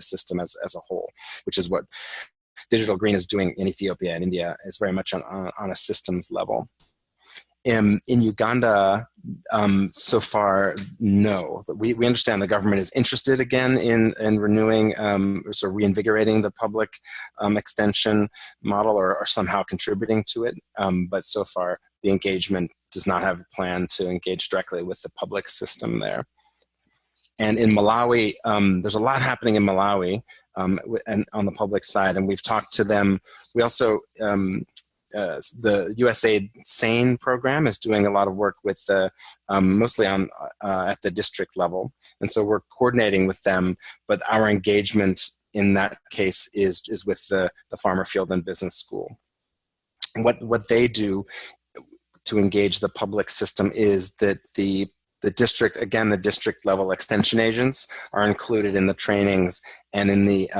system as a whole, which is what Digital Green is doing in Ethiopia and India, is very much on a systems level. In Uganda, so far, no. We understand the government is interested again in renewing, or sort of reinvigorating the public extension model, or somehow contributing to it. But so far, the engagement does not have a plan to engage directly with the public system there. And in Malawi, there's a lot happening in Malawi and on the public side, and we've talked to them. We also the USAID SANE program is doing a lot of work with mostly at the district level, and so we're coordinating with them. But our engagement in that case is with the Farmer Field and Business School. What they do to engage the public system is that the district, again, the district level extension agents are included in the trainings and in the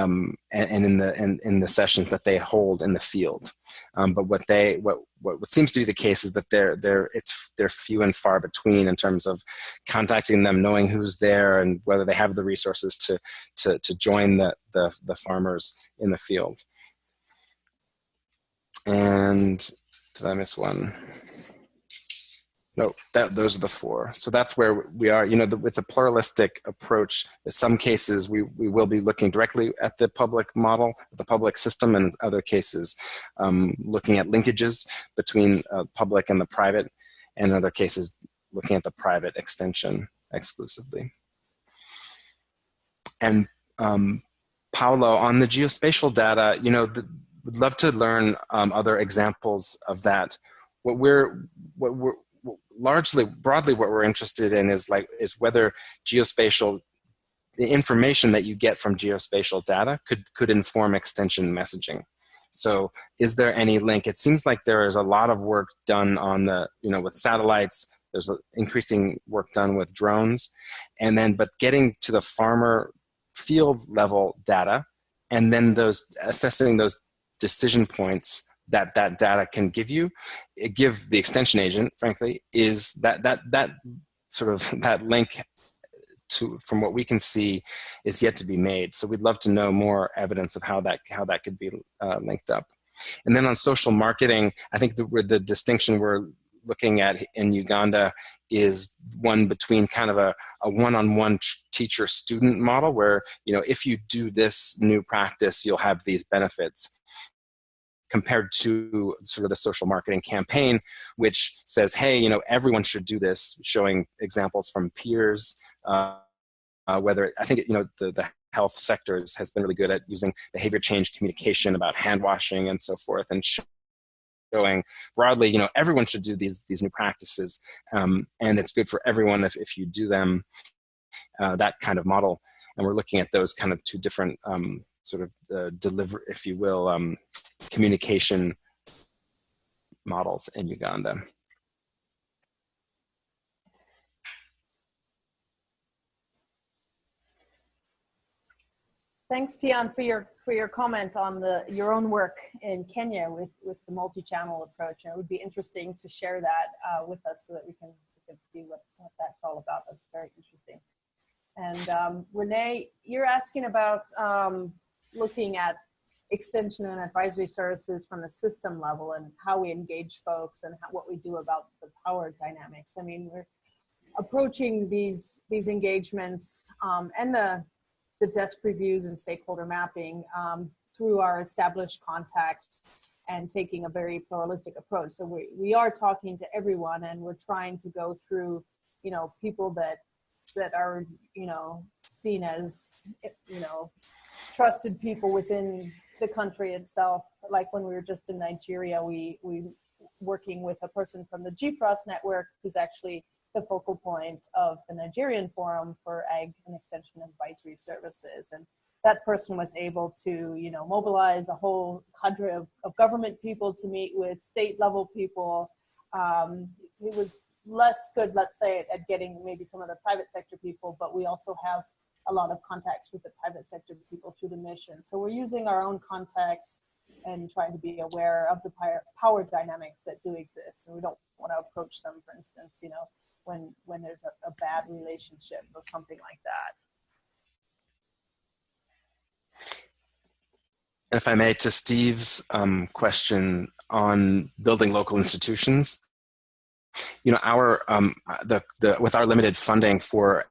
in the sessions that they hold in the field. But what seems to be the case is that they're few and far between in terms of contacting them, knowing who's there, and whether they have the resources to join the farmers in the field. And did I miss one? No, those are the four. So that's where we are. With the pluralistic approach, in some cases we will be looking directly at the public model, the public system, and in other cases looking at linkages between public and the private, and in other cases looking at the private extension exclusively. And Paolo, on the geospatial data, would love to learn other examples of that. Broadly, what we're interested in is whether the information that you get from geospatial data could inform extension messaging. So is there any link? It seems like there is a lot of work done on with satellites. There's increasing work done with drones, but getting to the farmer field level data, and then assessing those decision points that data can give the extension agent, frankly, is that sort of that link from what we can see is yet to be made. So we'd love to know more evidence of how that could be linked up. And then on social marketing, I think the distinction we're looking at in Uganda is one between kind of a one-on-one teacher-student model, where if you do this new practice, you'll have these benefits, compared to sort of the social marketing campaign, which says, hey, everyone should do this, showing examples from peers, whether I think, the health sectors has been really good at using behavior change communication about hand washing and so forth, and showing broadly, everyone should do these new practices, and it's good for everyone if you do them, that kind of model. And we're looking at those kind of two different sort of deliver, if you will, communication models in Uganda. Thanks, Tian, for your comment on your own work in Kenya with the multi-channel approach. And it would be interesting to share that with us so that we can see what that's all about. That's very interesting. And Renee, you're asking about looking at extension and advisory services from the system level and how we engage folks and what we do about the power dynamics. I mean, we're approaching these engagements and the desk reviews and stakeholder mapping through our established contacts and taking a very pluralistic approach. So we are talking to everyone, and we're trying to go through, people that are, seen as, trusted people within the country itself. Like when we were just in Nigeria, we working with a person from the GFROST network, who's actually the focal point of the Nigerian Forum for Ag and Extension Advisory Services. And that person was able to, mobilize a whole cadre of government people to meet with state level people. It was less good, let's say, at getting maybe some of the private sector people, but we also have a lot of contacts with the private sector people through the mission. So we're using our own contacts and trying to be aware of the power dynamics that do exist. And we don't want to approach them, for instance, when there's a bad relationship or something like that. And if I may, to Steve's question on building local institutions, with our limited funding for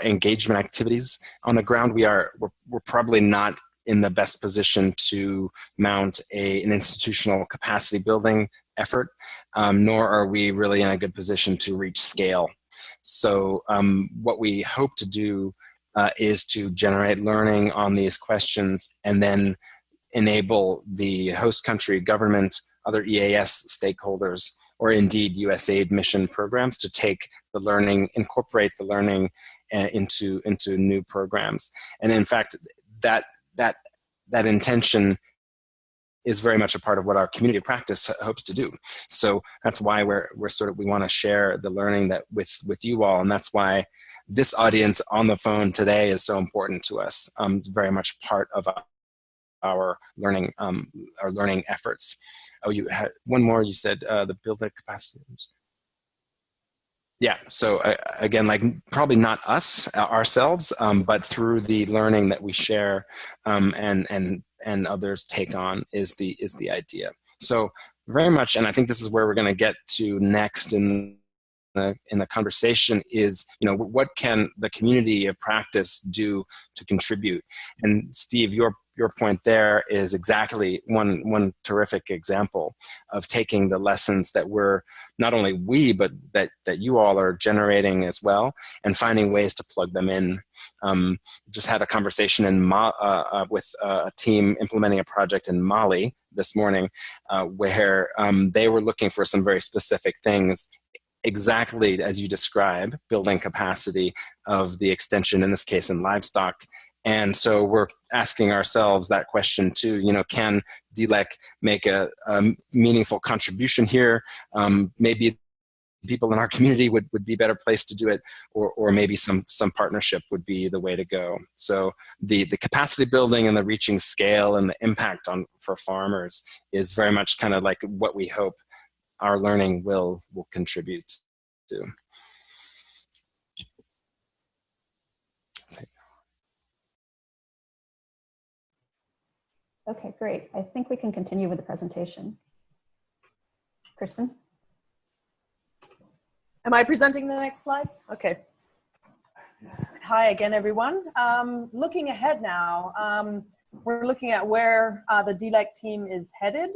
engagement activities on the ground, we're probably not in the best position to mount an institutional capacity building effort, nor are we really in a good position to reach scale. So what we hope to do is to generate learning on these questions and then enable the host country government, other EAS stakeholders, or indeed USAID mission programs to take the learning, incorporate the learning into new programs. And in fact, that intention is very much a part of what our community of practice hopes to do. So that's why we want to share the learning that with you all, and that's why this audience on the phone today is so important to us. It's very much part of our learning efforts. Oh, you had one more. You said the building capacity. Yeah. So again, like probably not us ourselves, but through the learning that we share and others take on is the idea. So very much, and I think this is where we're going to get to next in the conversation is, what can the community of practice do to contribute? And Steve, your point there is exactly one terrific example of taking the lessons that not only we, but that you all are generating as well, and finding ways to plug them in. Just had a conversation with a team implementing a project in Mali this morning, where they were looking for some very specific things, exactly as you describe, building capacity of the extension, in this case in livestock. And so we're asking ourselves that question too, can DLEC make a meaningful contribution here? Maybe people in our community would be better placed to do it, or maybe some partnership would be the way to go. So the capacity building and the reaching scale and the impact for farmers is very much kind of like what we hope our learning will contribute to. Okay, great. I think we can continue with the presentation. Kristen? Am I presenting the next slides? Okay. Hi again, everyone. Looking ahead now, we're looking at where the DLEC team is headed.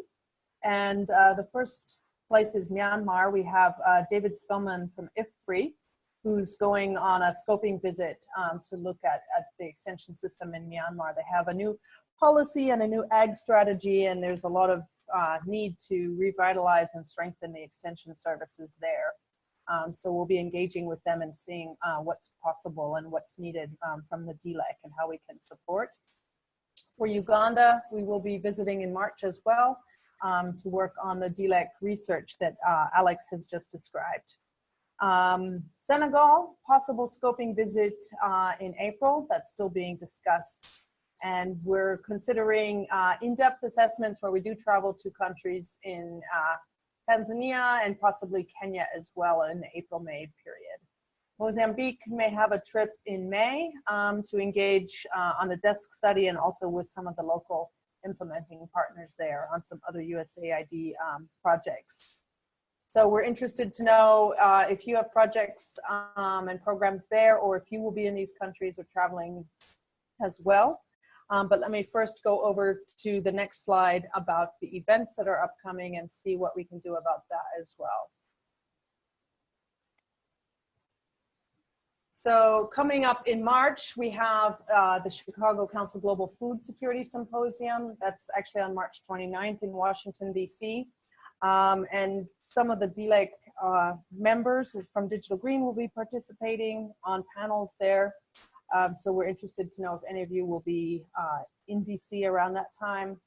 And the first place is Myanmar. We have David Spellman from IFPRI, who's going on a scoping visit to look at the extension system in Myanmar. They have a new policy and a new ag strategy, and there's a lot of need to revitalize and strengthen the extension services there. So we'll be engaging with them and seeing what's possible and what's needed from the DLEC and how we can support. For Uganda, we will be visiting in March as well to work on the DLEC research that Alex has just described. Senegal, possible scoping visit in April, that's still being discussed. And we're considering in-depth assessments where we do travel to countries in Tanzania and possibly Kenya as well in the April-May period. Mozambique may have a trip in May to engage on the desk study and also with some of the local implementing partners there on some other USAID projects. So we're interested to know if you have projects and programs there, or if you will be in these countries or traveling as well. But let me first go over to the next slide about the events that are upcoming and see what we can do about that as well. So coming up in March, we have the Chicago Council Global Food Security Symposium. That's actually on March 29th in Washington, D.C. And some of the DLEC members from Digital Green will be participating on panels there. So we're interested to know if any of you will be in DC around that time.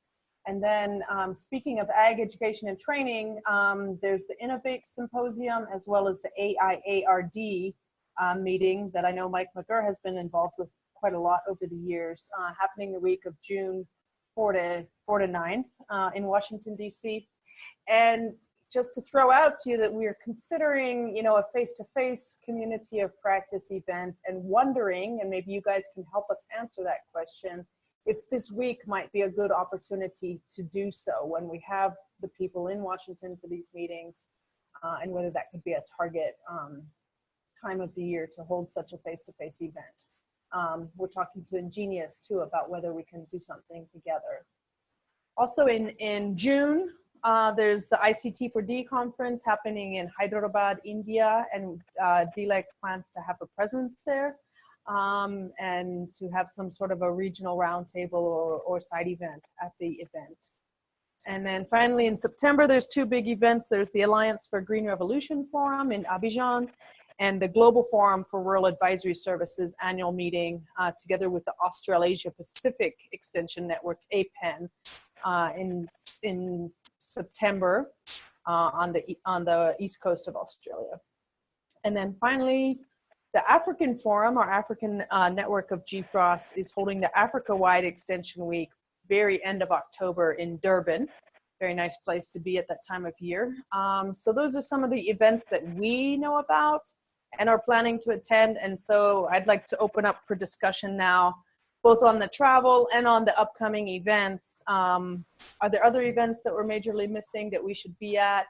And then speaking of ag education and training, there's the Innovate Symposium as well as the AIARD meeting that I know Mike McGurr has been involved with quite a lot over the years, happening the week of June 4 to 9th in Washington, DC. And just to throw out to you that we are considering, you know, a face-to-face community of practice event and wondering, and maybe you guys can help us answer that question, if this week might be a good opportunity to do so when we have the people in Washington for these meetings, and whether that could be a target time of the year to hold such a face-to-face event. We're talking to Ingenious too about whether we can do something together. Also in June, there's the ICT for D conference happening in Hyderabad, India, and DLEC plans to have a presence there and to have some sort of a regional roundtable or side event at the event. And then finally in September, there's two big events. There's the Alliance for Green Revolution Forum in Abidjan and the Global Forum for Rural Advisory Services annual meeting together with the Australasia Pacific Extension Network, APEN, in September on the east coast of Australia. And then finally, the African Forum, our African network of GFROS, is holding the Africa-wide Extension Week very end of October in Durban. Very nice place to be at that time of year. So those are some of the events that we know about and are planning to attend. And so I'd like to open up for discussion now, both on the travel and on the upcoming events. Are there other events that we're majorly missing that we should be at?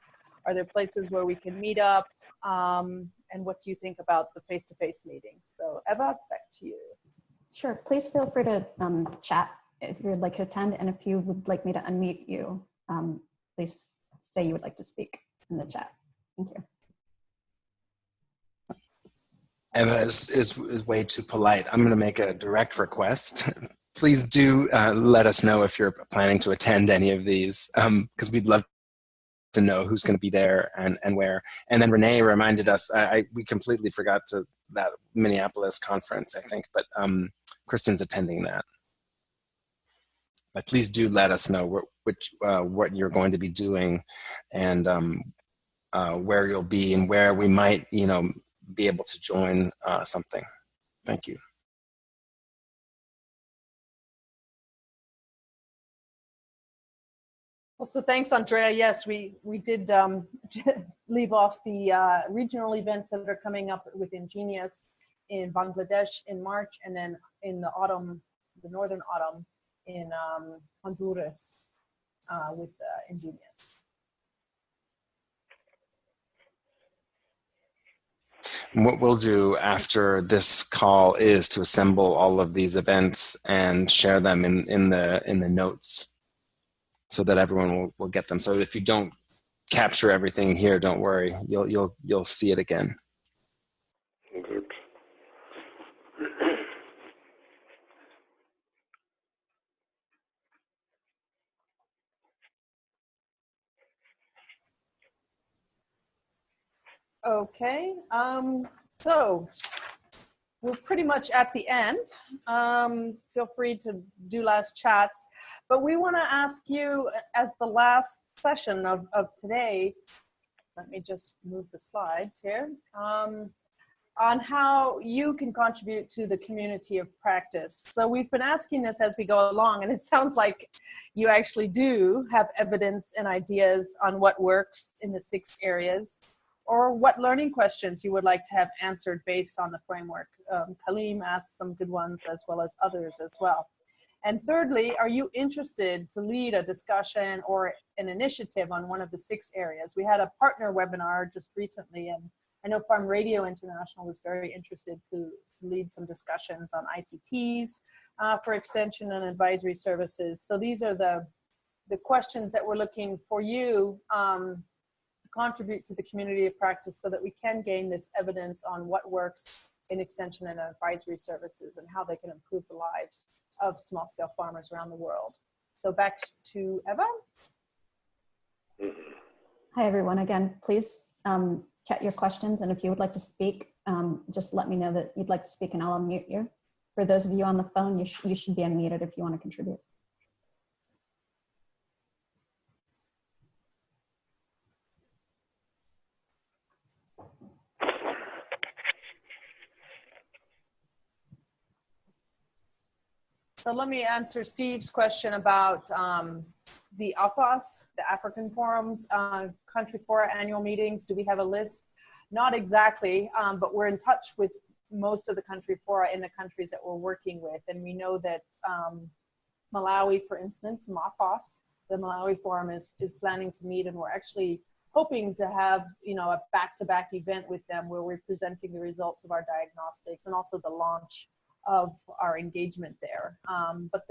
Are there places where we can meet up? And what do you think about the face-to-face meetings? So Eva, back to you. Sure, please feel free to chat if you would like to attend. And if you would like me to unmute you, please say you would like to speak in the chat. Thank you. Eva is way too polite. I'm going to make a direct request. Please do let us know if you're planning to attend any of these, because we'd love to know who's going to be there and where. And then Renee reminded us, we completely forgot that Minneapolis conference, I think, but Kristen's attending that. But please do let us know what you're going to be doing and where you'll be and where we might, be able to join something. Thank you. Also, thanks, Andrea. Yes, we did leave off the regional events that are coming up with Ingenious in Bangladesh in March, and then in the autumn, the northern autumn, in Honduras with Ingenious. What we'll do after this call is to assemble all of these events and share them in the notes so that everyone will get them. So if you don't capture everything here, don't worry, you'll see it again. Good. Okay, so we're pretty much at the end. Feel free to do last chats, but we want to ask you as the last session of today, let me just move the slides here, on how you can contribute to the community of practice. So we've been asking this as we go along, and it sounds like you actually do have evidence and ideas on what works in the 6 areas, or what learning questions you would like to have answered based on the framework. Kaleem asked some good ones as well as others as well. And thirdly, are you interested to lead a discussion or an initiative on one of the 6 areas? We had a partner webinar just recently, and I know Farm Radio International was very interested to lead some discussions on ICTs for extension and advisory services. So these are the questions that we're looking for you to contribute to the community of practice so that we can gain this evidence on what works in extension and advisory services and how they can improve the lives of small-scale farmers around the world. So back to Eva. Hi, everyone. Again, please chat your questions, and if you would like to speak, just let me know that you'd like to speak and I'll unmute you. For those of you on the phone, you should be unmuted if you want to contribute. So let me answer Steve's question about the AFAS, the African Forum's Country Fora annual meetings. Do we have a list? Not exactly, but we're in touch with most of the Country Fora in the countries that we're working with. And we know that Malawi, for instance, MAFAS, the Malawi Forum is planning to meet, and we're actually hoping to have, you know, a back-to-back event with them where we're presenting the results of our diagnostics and also the launch of our engagement there. But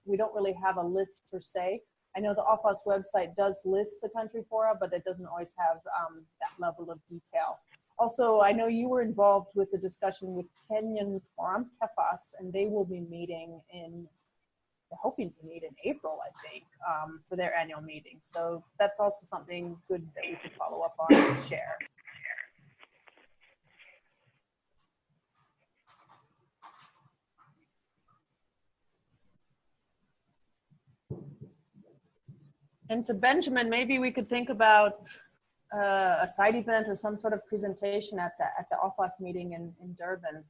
we don't really have a list per se. I know the AFAS website does list the Country Fora, but it doesn't always have that level of detail. Also, I know you were involved with the discussion with Kenyan Forum, KEFAS, and they will be meeting they're hoping to meet in April, I think, for their annual meeting. So that's also something good that we could follow up on and share. And to Benjamin, maybe we could think about a side event or some sort of presentation at the AFAS meeting in Durban,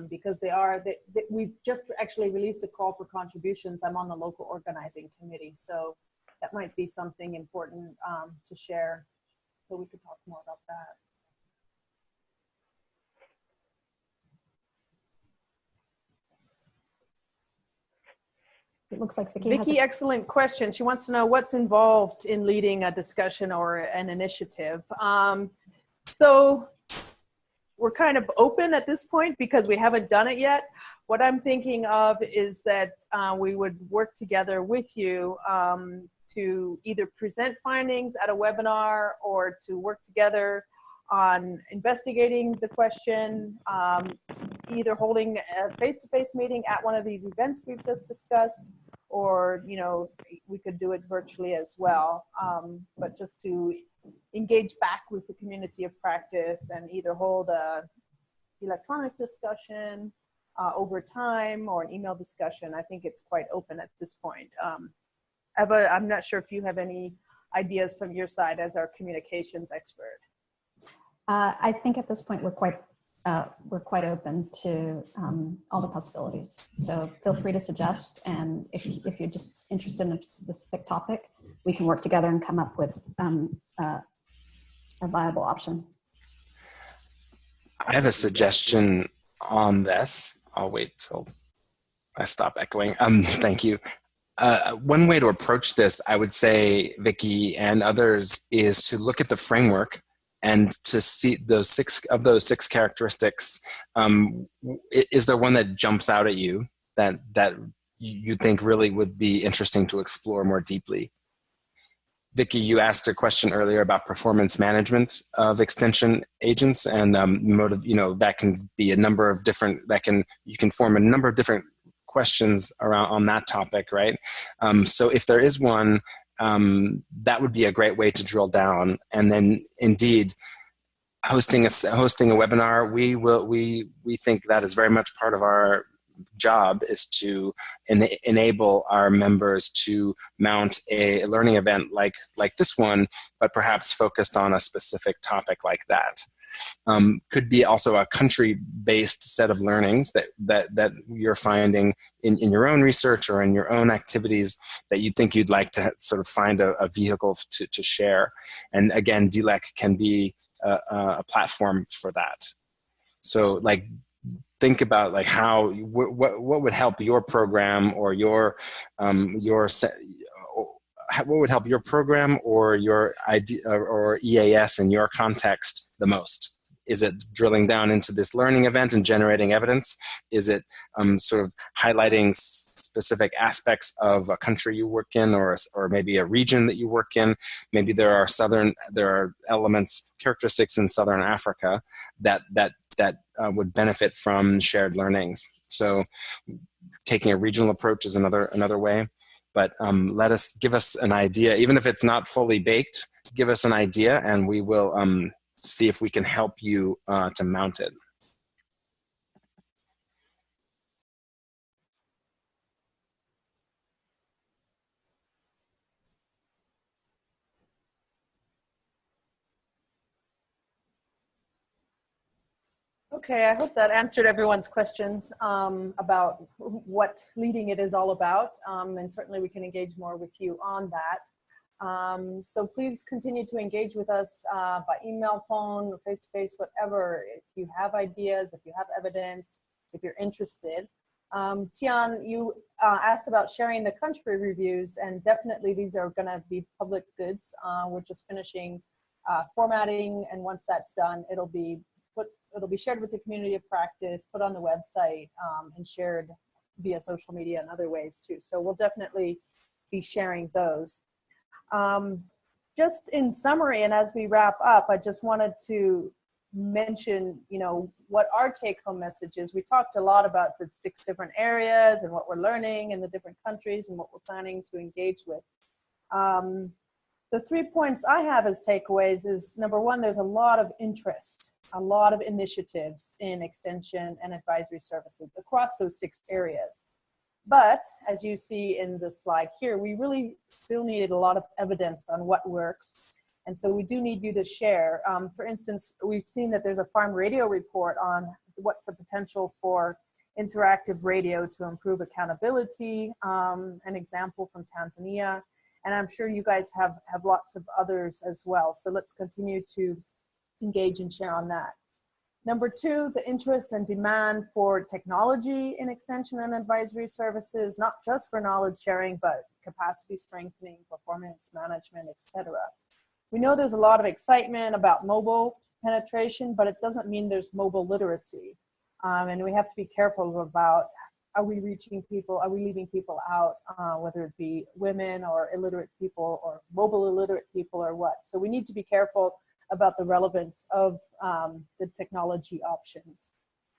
because we've just actually released a call for contributions. I'm on the local organizing committee, so that might be something important to share, so we could talk more about that. It looks like Vicky, excellent question. She wants to know what's involved in leading a discussion or an initiative. So we're kind of open at this point because we haven't done it yet. What I'm thinking of is that we would work together with you to either present findings at a webinar or to work together on investigating the question, either holding a face-to-face meeting at one of these events we've just discussed, or, you know, we could do it virtually as well, but just to engage back with the community of practice and either hold a electronic discussion over time or an email discussion. I think it's quite open at this point. Eva, I'm not sure if you have any ideas from your side as our communications expert. I think at this point we're quite open to all the possibilities. So feel free to suggest, and if you're just interested in a specific topic, we can work together and come up with a viable option. I have a suggestion on this. I'll wait till I stop echoing. Thank you. One way to approach this, I would say, Vicky and others, is to look at the framework and to see those six characteristics. Is there one that jumps out at you that you think really would be interesting to explore more deeply? Vicky, you asked a question earlier about performance management of extension agents, and that can be a number of different. You can form a number of different questions around on that topic, right? So if there is one, that would be a great way to drill down. And then, indeed, hosting a webinar, we think that is very much part of our job, is to enable our members to mount a learning event like this one, but perhaps focused on a specific topic like that. Could be also a country-based set of learnings that you're finding in your own research or in your own activities that you think you'd like to sort of find a vehicle to share. And again, DLEC can be a platform for that. So, like, think about like what would help your program or what would help your program or your idea or EAS in your context the most. is it drilling down into this learning event and generating evidence? Is it sort of highlighting specific aspects of a country you work in, or maybe a region that you work in? Maybe there are elements, characteristics in Southern Africa that would benefit from shared learnings. So taking a regional approach is another way. But give us an idea, even if it's not fully baked, give us an idea and we will see if we can help you to mount it. Okay, I hope that answered everyone's questions about what leading it is all about, and certainly we can engage more with you on that. So please continue to engage with us by email, phone, face-to-face, whatever. If you have ideas, if you have evidence, if you're interested. Tian, you asked about sharing the country reviews, and definitely these are going to be public goods. We're just finishing formatting, and once that's done, it'll be shared with the community of practice, put on the website, and shared via social media and other ways too. So we'll definitely be sharing those. Just in summary, and as we wrap up, I just wanted to mention, what our take-home message is. We talked a lot about the 6 different areas and what we're learning in the different countries and what we're planning to engage with. The 3 points I have as takeaways is, number 1, there's a lot of interest, a lot of initiatives in extension and advisory services across those 6 areas. But as you see in the slide here, we really still needed a lot of evidence on what works. And so we do need you to share. For instance, we've seen that there's a farm radio report on what's the potential for interactive radio to improve accountability, an example from Tanzania. And I'm sure you guys have lots of others as well. So let's continue to engage and share on that. Number 2, the interest and demand for technology in extension and advisory services, not just for knowledge sharing, but capacity strengthening, performance management, etc. We know there's a lot of excitement about mobile penetration, but it doesn't mean there's mobile literacy. And we have to be careful about, are we reaching people, are we leaving people out, whether it be women or illiterate people or mobile illiterate people or what. So we need to be careful about the relevance of the technology options.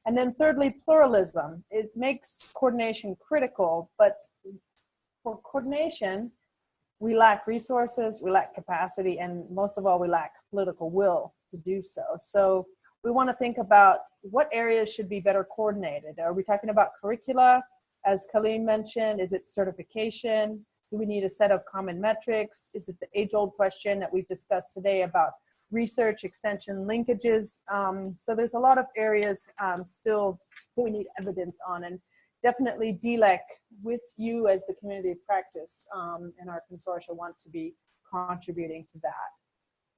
And then thirdly, pluralism. It makes coordination critical, but for coordination, we lack resources, we lack capacity, and most of all, we lack political will to do so. So we want to think about what areas should be better coordinated. Are we talking about curricula, as Kaleem mentioned? Is it certification? Do we need a set of common metrics? Is it the age-old question that we've discussed today about research, extension, linkages? So there's a lot of areas still we need evidence on, and definitely DLEC with you as the community of practice and our consortia want to be contributing to that.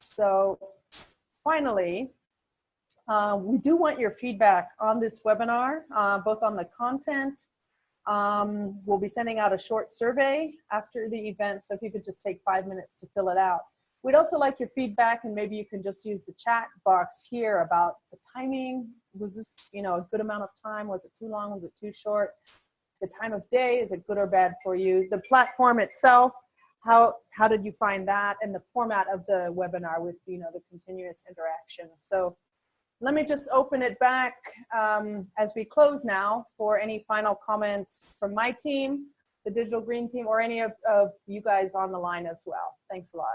So finally, we do want your feedback on this webinar, both on the content. We'll be sending out a short survey after the event, so if you could just take 5 minutes to fill it out. We'd also like your feedback, and maybe you can just use the chat box here about the timing. Was this, a good amount of time? Was it too long? Was it too short? The time of day, is it good or bad for you? The platform itself, how did you find that? And the format of the webinar with, the continuous interaction. So let me just open it back as we close now for any final comments from my team, the Digital Green team, or any of you guys on the line as well. Thanks a lot.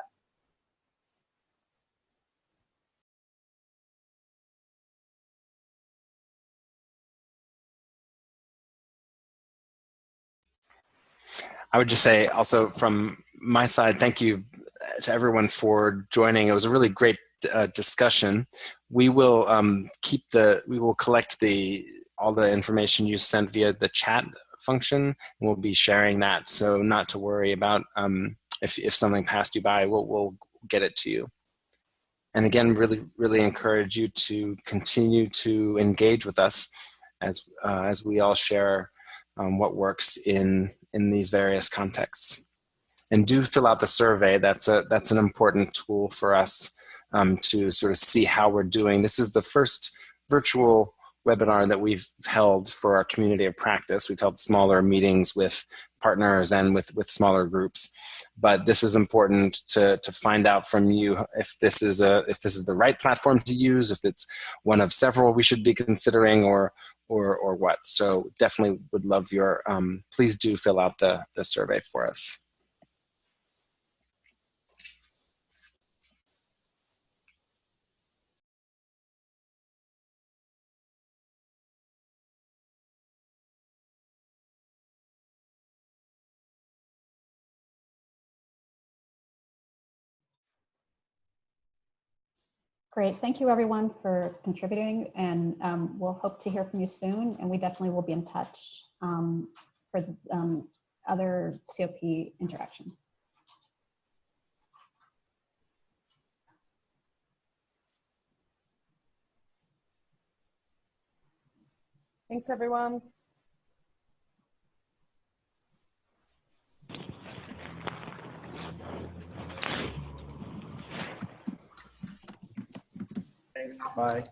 I would just say also from my side, thank you to everyone for joining. It was a really great discussion. We will collect all the information you sent via the chat function, and we'll be sharing that. So not to worry about if something passed you by, we'll get it to you. And again, really encourage you to continue to engage with us as we all share what works in these various contexts. And do fill out the survey. That's an important tool for us to sort of see how we're doing. This is the first virtual webinar that we've held for our community of practice. We've held smaller meetings with partners and with smaller groups. But this is important to find out from you if this is the right platform to use, if it's one of several we should be considering, or what. So definitely would love your, please do fill out the survey for us. Great. Thank you, everyone, for contributing. And we'll hope to hear from you soon. And we definitely will be in touch for other COP interactions. Thanks, everyone. Thanks. Bye.